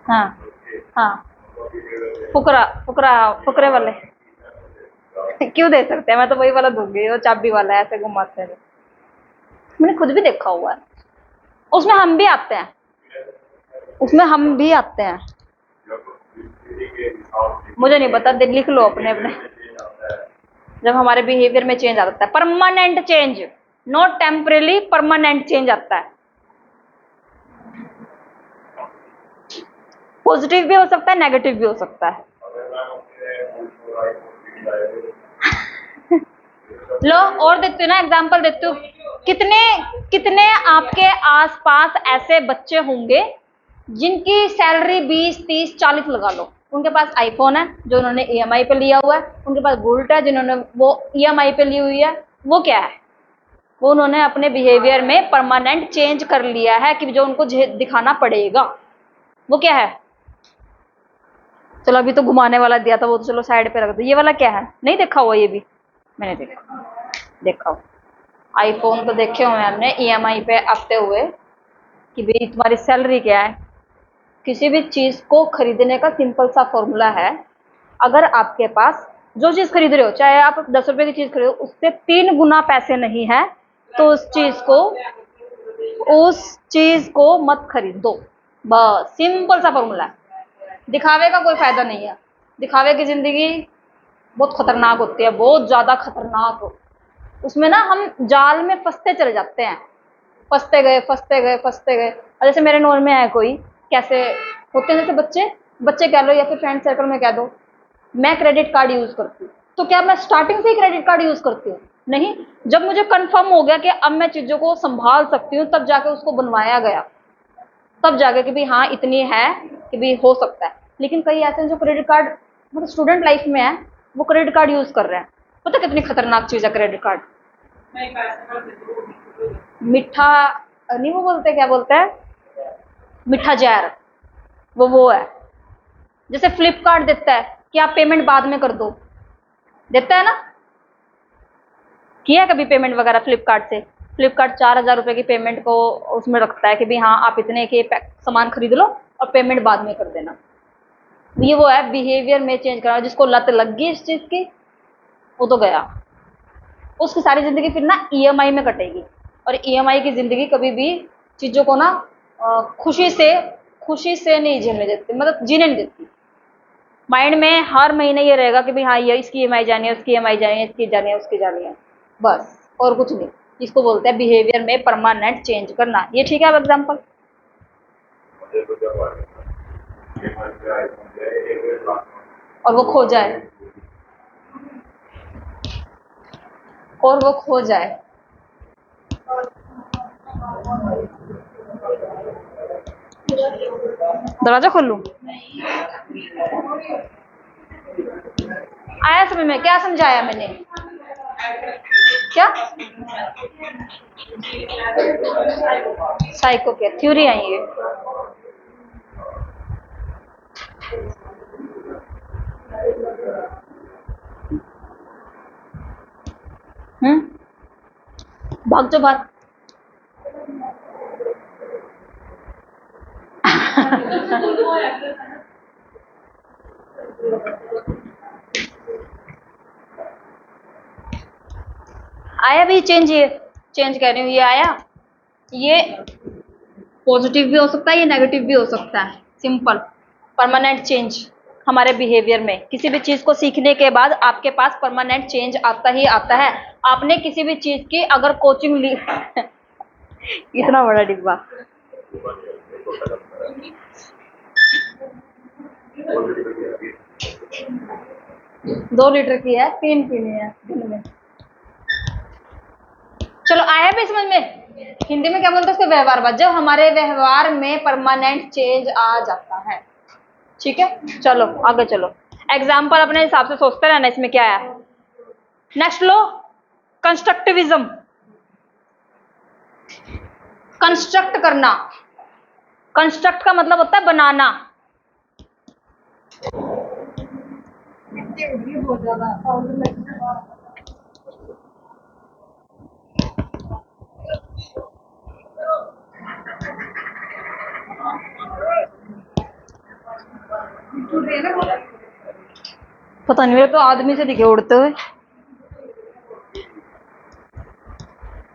हाँ हाँ, फुकरा फुकरा फुकरे वाले क्यों दे सकते हैं? मैं तो वही वाला दूंगी, वो चाबी वाला ऐसे घुमाते हैं। मैंने खुद भी देखा हुआ है, उसमें हम भी आते हैं, उसमें हम भी आते हैं। मुझे नहीं पता, लिख लो अपने अपने। जब हमारे बिहेवियर में चेंज आता है, permanent change, not temporary, permanent change आता है। पॉजिटिव भी हो सकता है, नेगेटिव भी हो सकता है। लो और देती हूँ ना, एग्जाम्पल देती हूँ। कितने कितने आपके आसपास ऐसे बच्चे होंगे जिनकी सैलरी 20, 30, 40 लगा लो, उनके पास आईफोन है जो उन्होंने ईएमआई पे लिया हुआ है, उनके पास बुलेट है जिन्होंने वो ईएमआई पे ली हुई है। वो क्या है? वो उन्होंने अपने बिहेवियर में परमानेंट चेंज कर लिया है कि जो उनको दिखाना पड़ेगा। वो क्या है? चलो अभी तो घुमाने वाला दिया था वो तो चलो साइड पे रख दो। ये वाला क्या है, नहीं देखा हुआ ये भी? मैंने देखा हो। आईफोन तो देखे हुए हैं हमने ईएमआई पे आते हुए कि भाई तुम्हारी सैलरी क्या है। किसी भी चीज को खरीदने का सिंपल सा फॉर्मूला है, अगर आपके पास जो चीज खरीद रहे हो, चाहे आप 10 रुपए की चीज खरीदो, उससे 3 गुना पैसे नहीं है तो उस चीज को मत खरीदो। बस सिंपल सा फॉर्मूला है। दिखावे का कोई फायदा नहीं है। दिखावे की जिंदगी बहुत खतरनाक होती है, बहुत ज्यादा खतरनाक। उसमें ना हम जाल में फंसते चले जाते हैं, फंसते गए फंसते गए फंसते गए। और जैसे मेरे नोन में है कोई, कैसे होते हैं जैसे बच्चे बच्चे कह लो या फिर फ्रेंड सर्कल में कह दो, मैं क्रेडिट कार्ड यूज करती हूँ। तो क्या मैं स्टार्टिंग से ही क्रेडिट कार्ड यूज करती हूँ? नहीं। जब मुझे कंफर्म हो गया कि अब मैं चीजों को संभाल सकती हूँ, तब जाके उसको बनवाया गया, तब जाके कि भाई हाँ इतनी है कि भाई हो सकता है। लेकिन कई ऐसे हैं जो क्रेडिट कार्ड मतलब स्टूडेंट लाइफ में है, वो क्रेडिट कार्ड यूज कर रहे हैं। पता कितनी खतरनाक चीज है क्रेडिट कार्ड। मीठा नहीं, वो बोलते क्या बोलते हैं, मीठा जहर। वो है। जैसे फ्लिपकार्ट देता है कि आप पेमेंट बाद में कर दो, देता है ना? किया है कभी पेमेंट वगैरह फ्लिपकार्ट से? फ्लिपकार्ट 4,000 रुपए की पेमेंट को उसमें रखता है कि भाई हाँ आप इतने के सामान खरीद लो और पेमेंट बाद में कर देना। ये वो है बिहेवियर में चेंज करना। जिसको लत लग गई इस चीज की, वो तो गया, उसकी सारी जिंदगी फिर ना ईएमआई में कटेगी। और ईएमआई की जिंदगी कभी भी चीजों को ना खुशी से नहीं झेलने देती, मतलब जीने नहीं देती। माइंड में हर महीने ये रहेगा कि भाई हाँ ये इसकी ईएमआई जानी है, उसकी ईएमआई जानी है, इसकी जानी है, उसकी जानी है, बस और कुछ नहीं। इसको बोलते हैं बिहेवियर में परमानेंट चेंज करना। ये ठीक है अब एग्जाम्पल। और वो खो जाए, और वो खो जाए। दरवाजा खोल लूं? आया समझ में? क्या समझाया मैंने? क्या साइको क्या थ्योरी आई है? भाग जो बात। आया भी चेंज, ये चेंज कह रही हूँ, ये आया। ये पॉजिटिव भी हो सकता है, ये नेगेटिव भी हो सकता है। सिंपल परमानेंट चेंज हमारे बिहेवियर में। किसी भी चीज को सीखने के बाद आपके पास परमानेंट चेंज आता ही आता है। आपने किसी भी चीज की अगर कोचिंग ली इतना बड़ा डिब्बा 2 लीटर की है, 3 पीनी है दिन में। चलो आया भी समझ में? हिंदी में क्या बोलते हैं उसके व्यवहार, जब हमारे व्यवहार में परमानेंट चेंज आ जाता है। ठीक है, चलो आगे चलो। एग्जाम्पल अपने हिसाब से सोचते रहना, इसमें क्या है। नेक्स्ट लो, कंस्ट्रक्टिविज्म। कंस्ट्रक्ट करना, कंस्ट्रक्ट का मतलब होता है बनाना। पता नहीं, मेरे तो आदमी से दिखे उड़ते हुए।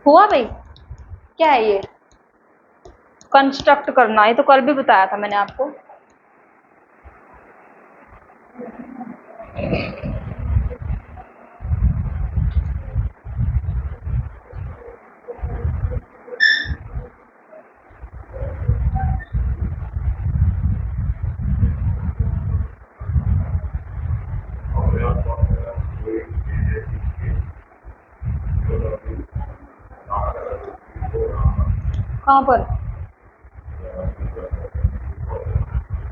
हुआ भाई, क्या है ये? कंस्ट्रक्ट करना, ये तो कल भी बताया था मैंने आपको। कहाँ पर?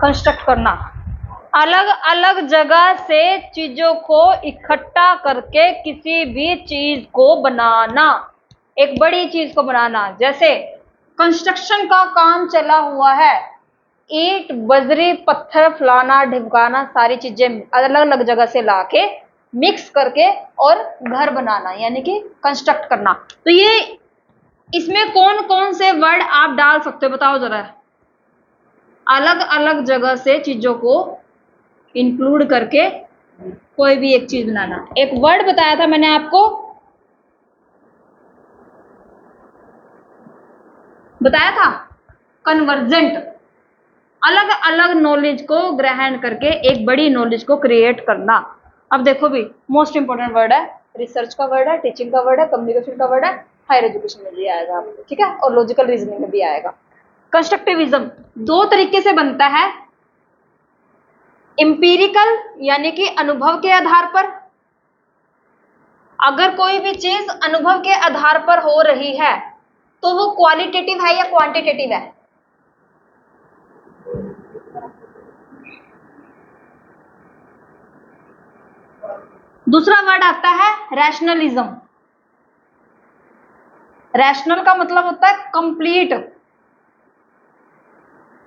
कंस्ट्रक्ट करना, अलग अलग जगह से चीजों को इकट्ठा करके किसी भी चीज को बनाना, एक बड़ी चीज को बनाना। जैसे कंस्ट्रक्शन का काम चला हुआ है ईंट बजरी पत्थर फलाना ढिमकाना सारी चीजें अलग अलग जगह से लाके मिक्स करके और घर बनाना यानी कि कंस्ट्रक्ट करना। तो ये इसमें कौन कौन से वर्ड आप डाल सकते हो बताओ जरा। अलग अलग जगह से चीजों को इंक्लूड करके कोई भी एक चीज बनाना। एक वर्ड बताया था मैंने आपको, बताया था कन्वर्जेंट। अलग अलग नॉलेज को ग्रहण करके एक बड़ी नॉलेज को क्रिएट करना। अब देखो भी मोस्ट इंपॉर्टेंट वर्ड है, रिसर्च का वर्ड है, टीचिंग का वर्ड है, कम्युनिकेशन का वर्ड है, हायर एजुकेशन में भी आएगा आपको, ठीक है, और लॉजिकल रीजनिंग में भी आएगा। कंस्ट्रक्टिविज्म दो तरीके से बनता है, एम्पिरिकल यानी कि अनुभव के आधार पर। अगर कोई भी चीज अनुभव के आधार पर हो रही है तो वो क्वालिटेटिव है या क्वांटिटेटिव है? दूसरा वर्ड आता है रैशनलिज्म। रैशनल का मतलब होता है कंप्लीट,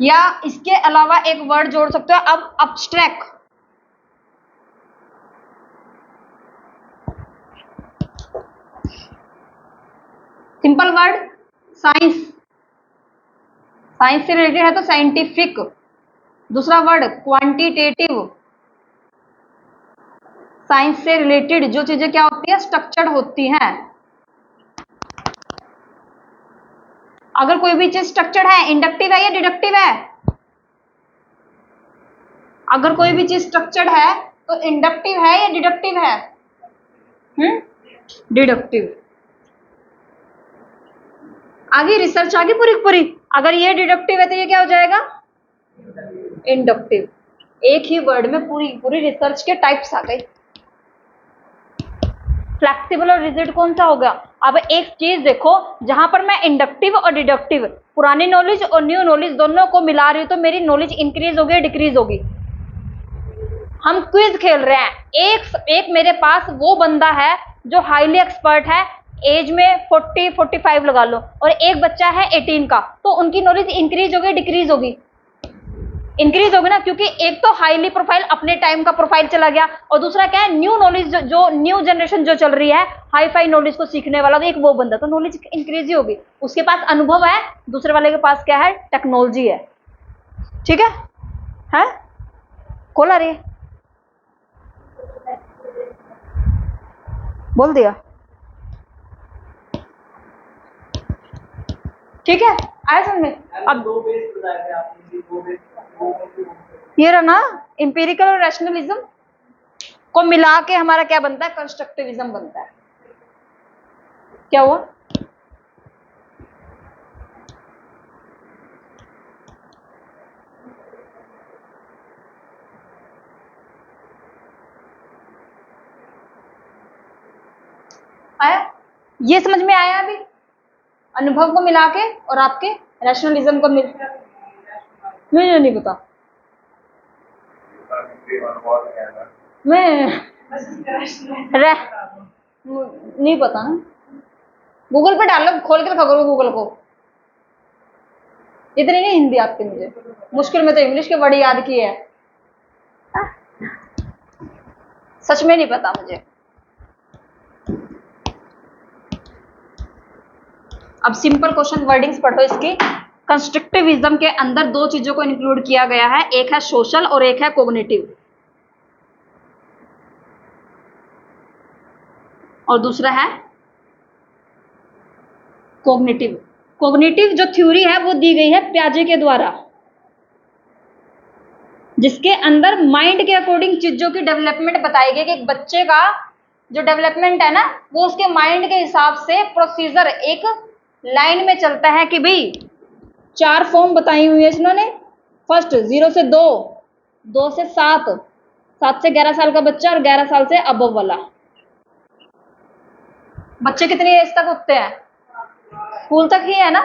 या इसके अलावा एक वर्ड जोड़ सकते हो अब abstract. Simple word science, science से रिलेटेड है तो साइंटिफिक। दूसरा वर्ड क्वांटिटेटिव, साइंस से रिलेटेड जो चीजें क्या होती है स्ट्रक्चर्ड होती हैं। अगर कोई भी चीज स्ट्रक्चर्ड है इंडक्टिव है या डिडक्टिव है? अगर कोई भी चीज स्ट्रक्चर्ड है तो इंडक्टिव है या डिडक्टिव है? डिडक्टिव। आगे रिसर्च आगे पूरी पूरी, अगर ये डिडक्टिव है तो ये क्या हो जाएगा इंडक्टिव। एक ही वर्ड में पूरी पूरी रिसर्च के टाइप्स आ गए। फ्लेक्सिबल और रिजिड कौन सा होगा? अब एक चीज देखो, जहां पर मैं इंडक्टिव और डिडक्टिव पुरानी नॉलेज और न्यू नॉलेज दोनों को मिला रही हूं तो मेरी नॉलेज इंक्रीज होगी डिक्रीज होगी? हम क्विज खेल रहे हैं। एक मेरे पास वो बंदा है जो हाईली एक्सपर्ट है, एज में 40-45 लगा लो, और एक बच्चा है 18 का, तो उनकी नॉलेज इंक्रीज होगी डिक्रीज होगी? इंक्रीज होगी ना, क्योंकि एक तो हाईली प्रोफाइल अपने टाइम का प्रोफाइल चला गया, और दूसरा क्या है न्यू नॉलेज जो न्यू जनरेशन जो चल रही है हाई फाई नॉलेज को सीखने वाला, तो एक वो बंदा, तो नॉलेज इंक्रीज ही होगी। उसके पास अनुभव है, दूसरे वाले के पास क्या है टेक्नोलॉजी है। ठीक है कॉल आ रही है, बोल दिया ठीक है आया समझ में। अब ये रहा ना इंपेरिकल और रैशनलिज्म को मिला के हमारा क्या बनता है कंस्ट्रक्टिविज्म बनता है। क्या हुआ? आया? ये समझ में आया अभी? अनुभव को मिला के और आपके रैशनलिज्म को मिल, मुझे नहीं पता, मैं नहीं पता ना, गूगल पे डाल लो, खोल के रखा करो गूगल को। इतनी नहीं हिंदी आती मुझे, मुश्किल में तो इंग्लिश के वर्ड याद की है। सच में नहीं पता मुझे। अब सिंपल क्वेश्चन वर्डिंग्स पढ़ो इसकी। कंस्ट्रक्टिविज्म के अंदर दो चीजों को इंक्लूड किया गया है, एक है सोशल और एक है कोग्निटिव, और दूसरा है कोग्निटिव। कोग्निटिव जो थ्योरी है वो दी गई है प्याजे के द्वारा, जिसके अंदर माइंड के अकॉर्डिंग चीजों की डेवलपमेंट बताई गई कि एक बच्चे का जो डेवलपमेंट है ना वो उसके माइंड के हिसाब से प्रोसीजर एक लाइन में चलता है कि भाई 4 फॉर्म बताई हुई है इन्होंने। फर्स्ट 0 से 2, 2 से 7, 7 से 11 साल का बच्चा और 11 साल से अबव वाला। बच्चे कितनी एज तक उठते हैं? स्कूल तक ही है ना?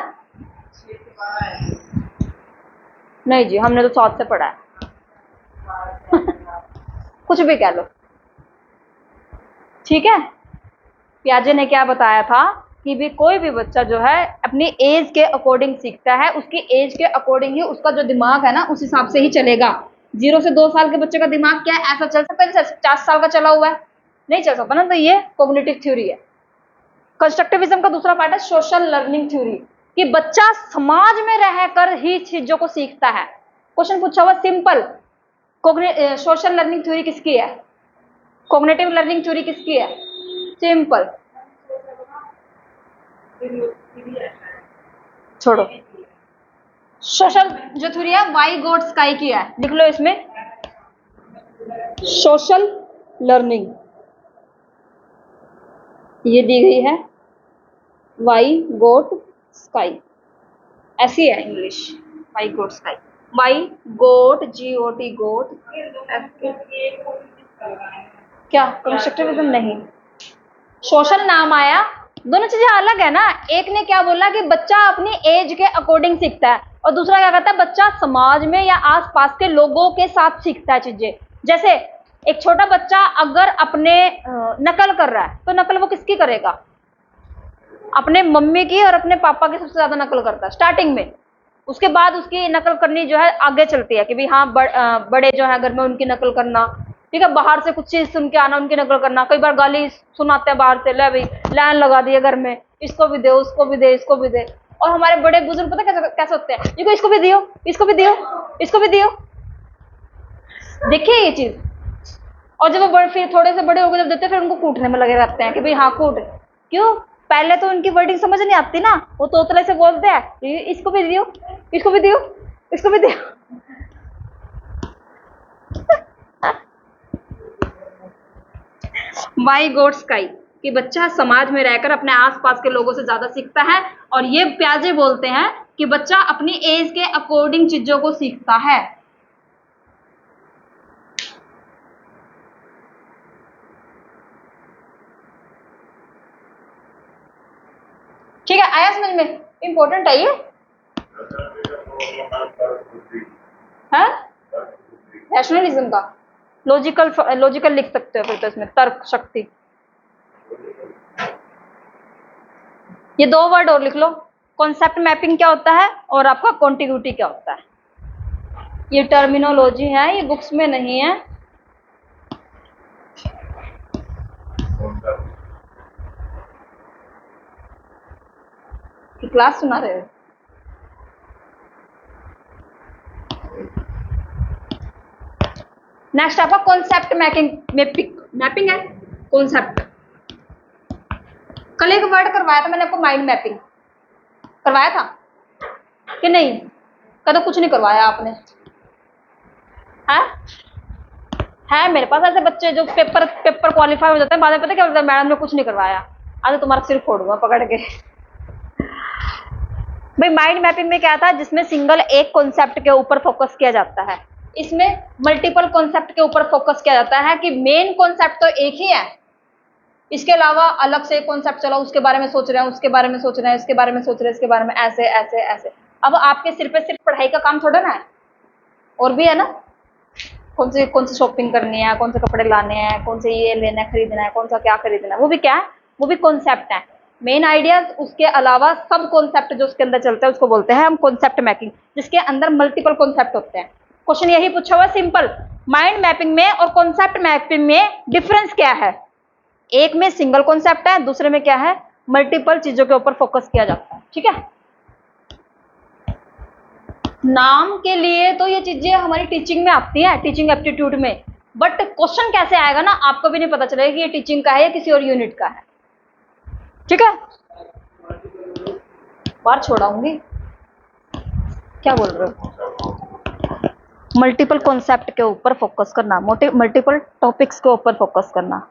नहीं जी, हमने तो 7 से पढ़ा है। कुछ भी कह लो, ठीक है। प्याजे ने क्या बताया था कि भी कोई भी बच्चा जो है अपनी एज के अकॉर्डिंग सीखता है, उसकी एज के अकॉर्डिंग ही उसका जो दिमाग है ना उस हिसाब से ही चलेगा। 0 से 2 साल के बच्चे का दिमाग क्या ऐसा चल सकता है जैसे 50 साल का चला हुआ है? नहीं चल सकता ना। तो ये कॉग्निटिव थ्योरी है। कंस्ट्रक्टिविज्म का दूसरा पार्ट है सोशल लर्निंग थ्योरी, कि बच्चा समाज में रहकर ही चीजों को सीखता है। क्वेश्चन पूछा हुआ सिंपल, सोशल लर्निंग थ्योरी किसकी है? कॉग्निटिव लर्निंग थ्योरी किसकी है? सिंपल, छोड़ो। सोशल जो थ्योरी है वाइगोट्स्की की है, लिख लो इसमें सोशल लर्निंग, ये दी गई है वाइगोट्स्की, ऐसी है इंग्लिश वाइगोट्स्की, वाइगोट GOT गोट, क्या कंस्ट्रक्टिविज्म नहीं, सोशल नाम आया। दोनों चीजें अलग है ना। एक ने क्या बोला कि बच्चा अपनी एज के अकॉर्डिंग सीखता है, और दूसरा क्या कहता है बच्चा समाज में या आसपास के लोगों के साथ सीखता है चीजें। जैसे एक छोटा बच्चा अगर अपने नकल कर रहा है तो नकल वो किसकी करेगा? अपने मम्मी की और अपने पापा की सबसे ज्यादा नकल करता है स्टार्टिंग में। उसके बाद उसकी नकल करनी जो है आगे चलती है कि भाई हाँ बड़े जो है घर में उनकी नकल करना, ठीक है, बाहर से कुछ चीज सुन के आना उनकी नकल करना। कई बार गाली सुनाते हैं बाहर से, ले भाई लाइन लगा दिए घर में, इसको भी दे उसको भी दे इसको भी दे। और हमारे बड़े बुजुर्ग पता कैसे कैसे होते हैं, देखो इसको भी दियो इसको भी दियो इसको भी दियो, देखिए ये चीज। और जब वो फिर थोड़े से बड़े हो गए जब देते हैं फिर उनको कूटने में लगे रहते हैं कि भाई हाँ कूट। क्यों? पहले तो उनकी वर्डिंग समझ नहीं आती ना, वो तोतले से बोलते हैं इसको भी दियो इसको भी दियो इसको भी दियो। वाइगोट्स्की कि बच्चा समाज में रहकर अपने आसपास के लोगों से ज्यादा सीखता है, और ये प्याजे बोलते हैं कि बच्चा अपनी एज के अकॉर्डिंग चीजों को सीखता है। ठीक है, आया समझ में? इंपॉर्टेंट है ये है रैशनलिज्म का। लॉजिकल लिख सकते हो फिर तो इसमें तर्क शक्ति। ये 2 वर्ड और लिख लो, कॉन्सेप्ट मैपिंग क्या होता है और आपका कॉन्टिग्यूटी क्या होता है। ये टर्मिनोलॉजी है, ये बुक्स में नहीं है। कि क्लास सुना रहे हो? नेक्स्ट आपका कॉन्सेप्ट मैपिंग है कॉन्सेप्ट। कल एक वर्ड करवाया था मैंने आपको, माइंड मैपिंग करवाया था कि नहीं? कभी कुछ नहीं करवाया आपने? है मेरे पास ऐसे बच्चे जो पेपर क्वालिफाई हो जाते हैं, बाद में पता क्या बोलते हैं, मैडम ने कुछ नहीं करवाया, आज तुम्हारा सिर फोड़ूंगा पकड़ के। भाई माइंड मैपिंग में क्या था, जिसमें सिंगल एक कॉन्सेप्ट के ऊपर फोकस किया जाता है। इसमें मल्टीपल कॉन्सेप्ट के ऊपर फोकस किया जाता है कि मेन कॉन्सेप्ट तो एक ही है, इसके अलावा अलग से कॉन्सेप्ट चलो उसके बारे में सोच रहे हैं, उसके बारे में सोच रहे हैं, इसके बारे में सोच रहे हैं, इसके बारे में, ऐसे ऐसे ऐसे। अब आपके सिर पे सिर्फ पढ़ाई का काम थोड़ा ना है, और भी है ना। कौन सी शॉपिंग करनी है, कौन से कपड़े लाने हैं, कौन से ये लेना है खरीदना है, कौन सा क्या खरीदना है, वो भी क्या है, वो भी कॉन्सेप्ट है। मेन आइडियाज उसके अलावा सब कॉन्सेप्ट जो उसके अंदर चलता है उसको बोलते हैं हम कॉन्सेप्ट मैपिंग, जिसके अंदर मल्टीपल कॉन्सेप्ट होते हैं। क्वेश्चन यही पूछा हुआ सिंपल, माइंड मैपिंग में और कॉन्सेप्ट मैपिंग में डिफरेंस क्या है? एक में सिंगल कॉन्सेप्ट है, दूसरे में क्या है, मल्टीपल चीजों के ऊपर फोकस किया जाता है। ठीक है, नाम के लिए तो ये चीजें हमारी टीचिंग में आती है, टीचिंग एप्टीट्यूड में, बट क्वेश्चन कैसे आएगा ना आपको भी नहीं पता चलेगा कि ये टीचिंग का है या किसी और यूनिट का है। ठीक है, बार छोड़ाऊंगी, क्या बोल रहे हो? मल्टीपल कॉन्सेप्ट के ऊपर फोकस करना, मल्टीपल टॉपिक्स के ऊपर फोकस करना।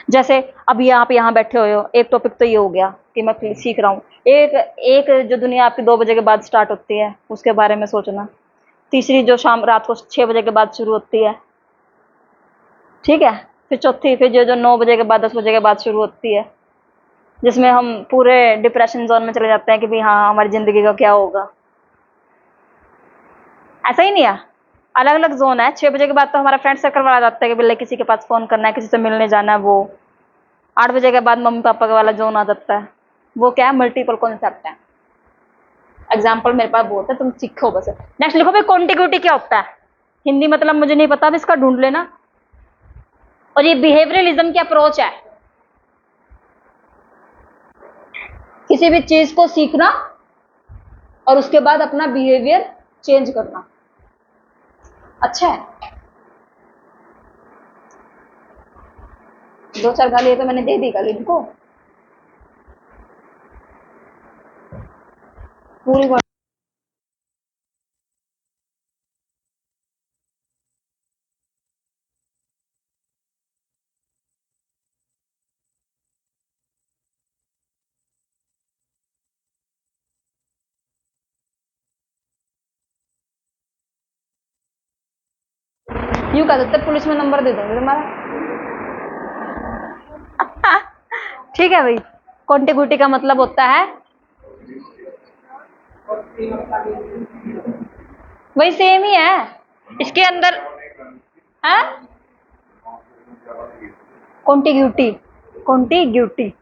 जैसे अभी आप यहाँ बैठे हुए हो, एक टॉपिक तो ये हो गया कि मैं सीख रहा हूँ, एक जो दुनिया आपकी 2 बजे के बाद स्टार्ट होती है उसके बारे में सोचना, तीसरी जो रात को 6 बजे के बाद शुरू होती है, ठीक है, फिर चौथी फिर जो 9 बजे के बाद 10 बजे के बाद शुरू होती है, जिसमें हम पूरे डिप्रेशन जोन में चले जाते हैं कि भाई हाँ हमारी जिंदगी का क्या होगा। ऐसा ही नहीं है, अलग अलग जोन है। 6 बजे के बाद तो हमारा फ्रेंड सर्कल वाला जाता है कि बिल्ले किसी के पास फोन करना है, किसी से मिलने जाना है, वो 8 बजे के बाद मम्मी पापा के वाला जोन आ जाता है, वो क्या है, मल्टीपल कॉन्सेप्ट है। एग्जाम्पल मेरे पास बहुत है, तुम सीखो बस। नेक्स्ट लिखो भाई कॉन्टिग्यूटी क्या होता है। हिंदी मतलब मुझे नहीं पता, अब इसका ढूंढ लेना। और ये बिहेवियरलिज्म की अप्रोच है, किसी भी चीज को सीखना और उसके बाद अपना बिहेवियर चेंज करना। अच्छा है। 2-4 गाली तो मैंने दे दी कल इनको पूरी बात। यूं कह सकते पुलिस में नंबर दे दूंगी तुम्हारा। ठीक है भाई, कॉन्टिग्यूटी का मतलब होता है वही सेम ही है इसके अंदर है। Contiguity, contiguity.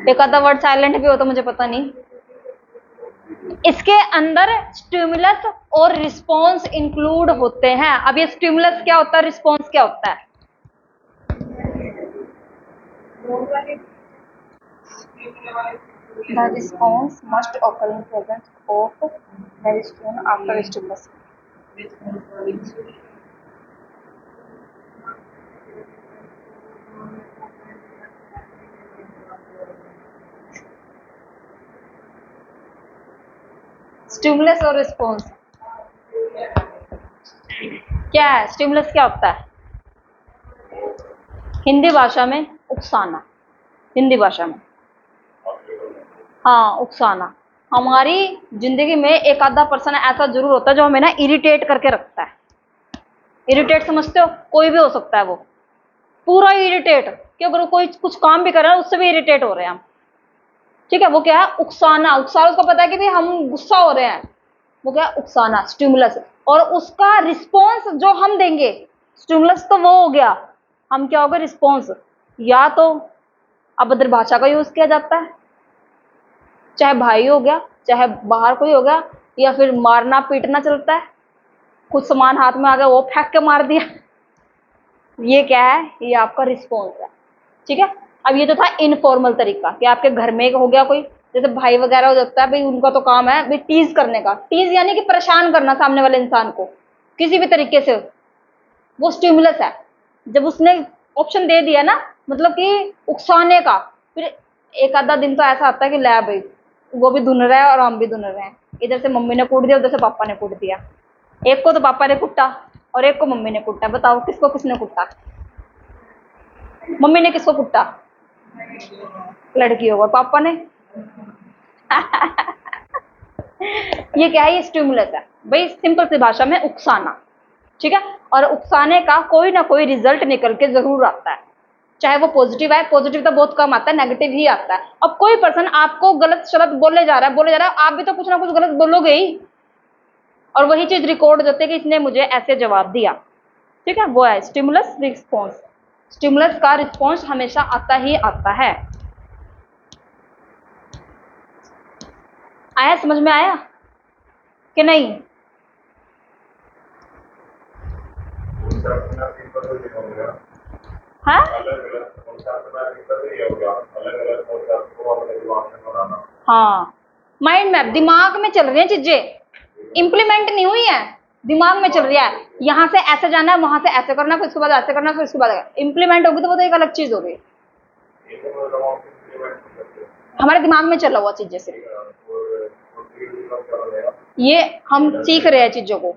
एक आधा वर्ड साइलेंट भी हो तो मुझे पता नहीं। इसके अंदर स्टिमुलस और रिस्पॉन्स इंक्लूड होते हैं। अब ये स्टिमुलस क्या होता है, रिस्पॉन्स क्या होता है? The response must occur in presence of very soon after stimulus. Stimulus और रिस्पॉन्स क्या है? स्टिमुलस क्या होता है हिंदी भाषा में? उकसाना। हिंदी भाषा में हाँ, उकसाना। हमारी जिंदगी में एक आधा पर्सन ऐसा जरूर होता है जो हमें ना इरिटेट करके रखता है। इरिटेट समझते हो? कोई भी हो सकता है वो, पूरा इरिटेट, कि अगर कोई कुछ काम भी कर रहा है उससे भी इरिटेट हो रहे हैं हम। ठीक है, वो क्या है? उकसाना। उकसाना उसको पता है कि भाई हम गुस्सा हो रहे हैं, वो क्या? उकसाना, स्टिमुलस। और उसका रिस्पॉन्स जो हम देंगे, स्टिमुलस तो वो हो गया, हम क्या होगा? रिस्पॉन्स। या तो अभद्र भाषा का यूज किया जाता है, चाहे भाई हो गया, चाहे बाहर कोई हो गया, या फिर मारना पीटना चलता है, कुछ सामान हाथ में आ गया वो फेंक के मार दिया। ये क्या है? ये आपका रिस्पॉन्स है। ठीक है। अब ये तो था इनफॉर्मल तरीका कि आपके घर में हो गया कोई, जैसे भाई वगैरह हो जाता है, भाई उनका तो काम है भाई टीज करने का। टीज यानी कि परेशान करना सामने वाले इंसान को किसी भी तरीके से, वो स्टिमुलस है। जब उसने ऑप्शन दे दिया ना, मतलब कि उकसाने का, फिर एक आधा दिन तो ऐसा आता है कि ले भाई वो भी धुन रहा है और हम भी धुन रहे हैं। इधर से मम्मी ने कूट दिया, उधर से पापा ने कूट दिया। एक को तो पापा ने कुटा और एक को मम्मी ने कुटा। बताओ किसको किसने कुटा? मम्मी ने किसको कुटा? लड़की होगा, पापा ने। ये क्या है? ये स्टिमुलस है भाई, सिंपल सी भाषा में उकसाना। ठीक है। और उकसाने का कोई ना कोई रिजल्ट निकल के जरूर आता है, चाहे वो पॉजिटिव है। पॉजिटिव तो बहुत कम आता है, नेगेटिव ही आता है। अब कोई पर्सन आपको गलत शब्द बोले जा रहा है, आप भी तो कुछ ना कुछ गलत बोलोगे ही, और वही चीज रिकॉर्ड हो जाती है कि इसने मुझे ऐसे जवाब दिया। ठीक है, वो है स्टिमुलस रिस्पॉन्स। स्टिमुलस का रिस्पॉन्स हमेशा आता ही आता है। आया? समझ में आया कि नहीं? हाँ, हाँ, माइंड मैप दिमाग में चल रही है चीजें, इंप्लीमेंट नहीं हुई है, दिमाग में चल रही है। यहां से ऐसे जाना है, वहां से ऐसे करना, फिर उसके बाद ऐसे करना, फिर उसके बाद इंप्लीमेंट होगी तो वो तो एक अलग चीज होगी। हमारे दिमाग में चला हुआ चीजें से, ये हम सीख रहे हैं चीजों को।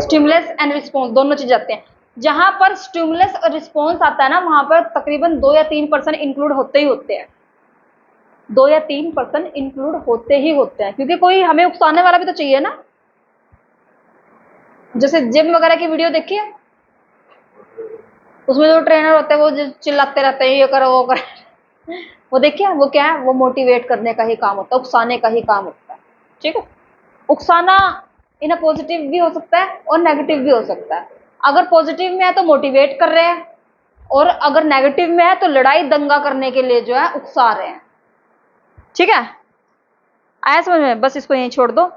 स्टिमुलस एंड रिस्पॉन्स दोनों चीज आते हैं। जहां पर स्टिमुलस और रिस्पॉन्स आता है ना, वहां पर तकरीबन 2 या 3% इंक्लूड होते ही होते हैं। 2 या 3% इंक्लूड होते ही होते हैं, क्योंकि कोई हमें उकसाने वाला भी तो चाहिए ना। जैसे जिम वगैरह की वीडियो देखिए, उसमें जो ट्रेनर होते हैं वो जो चिल्लाते रहते हैं ये करो वो करो, वो देखिए वो क्या है? वो मोटिवेट करने का ही काम होता है, उकसाने का ही काम होता है। ठीक है। उकसाना इन पॉजिटिव भी हो सकता है और नेगेटिव भी हो सकता है। अगर पॉजिटिव में है तो मोटिवेट कर रहे हैं, और अगर नेगेटिव में है तो लड़ाई दंगा करने के लिए जो है उकसा रहे हैं। ठीक है, आया समझ में? बस इसको यहीं छोड़ दो।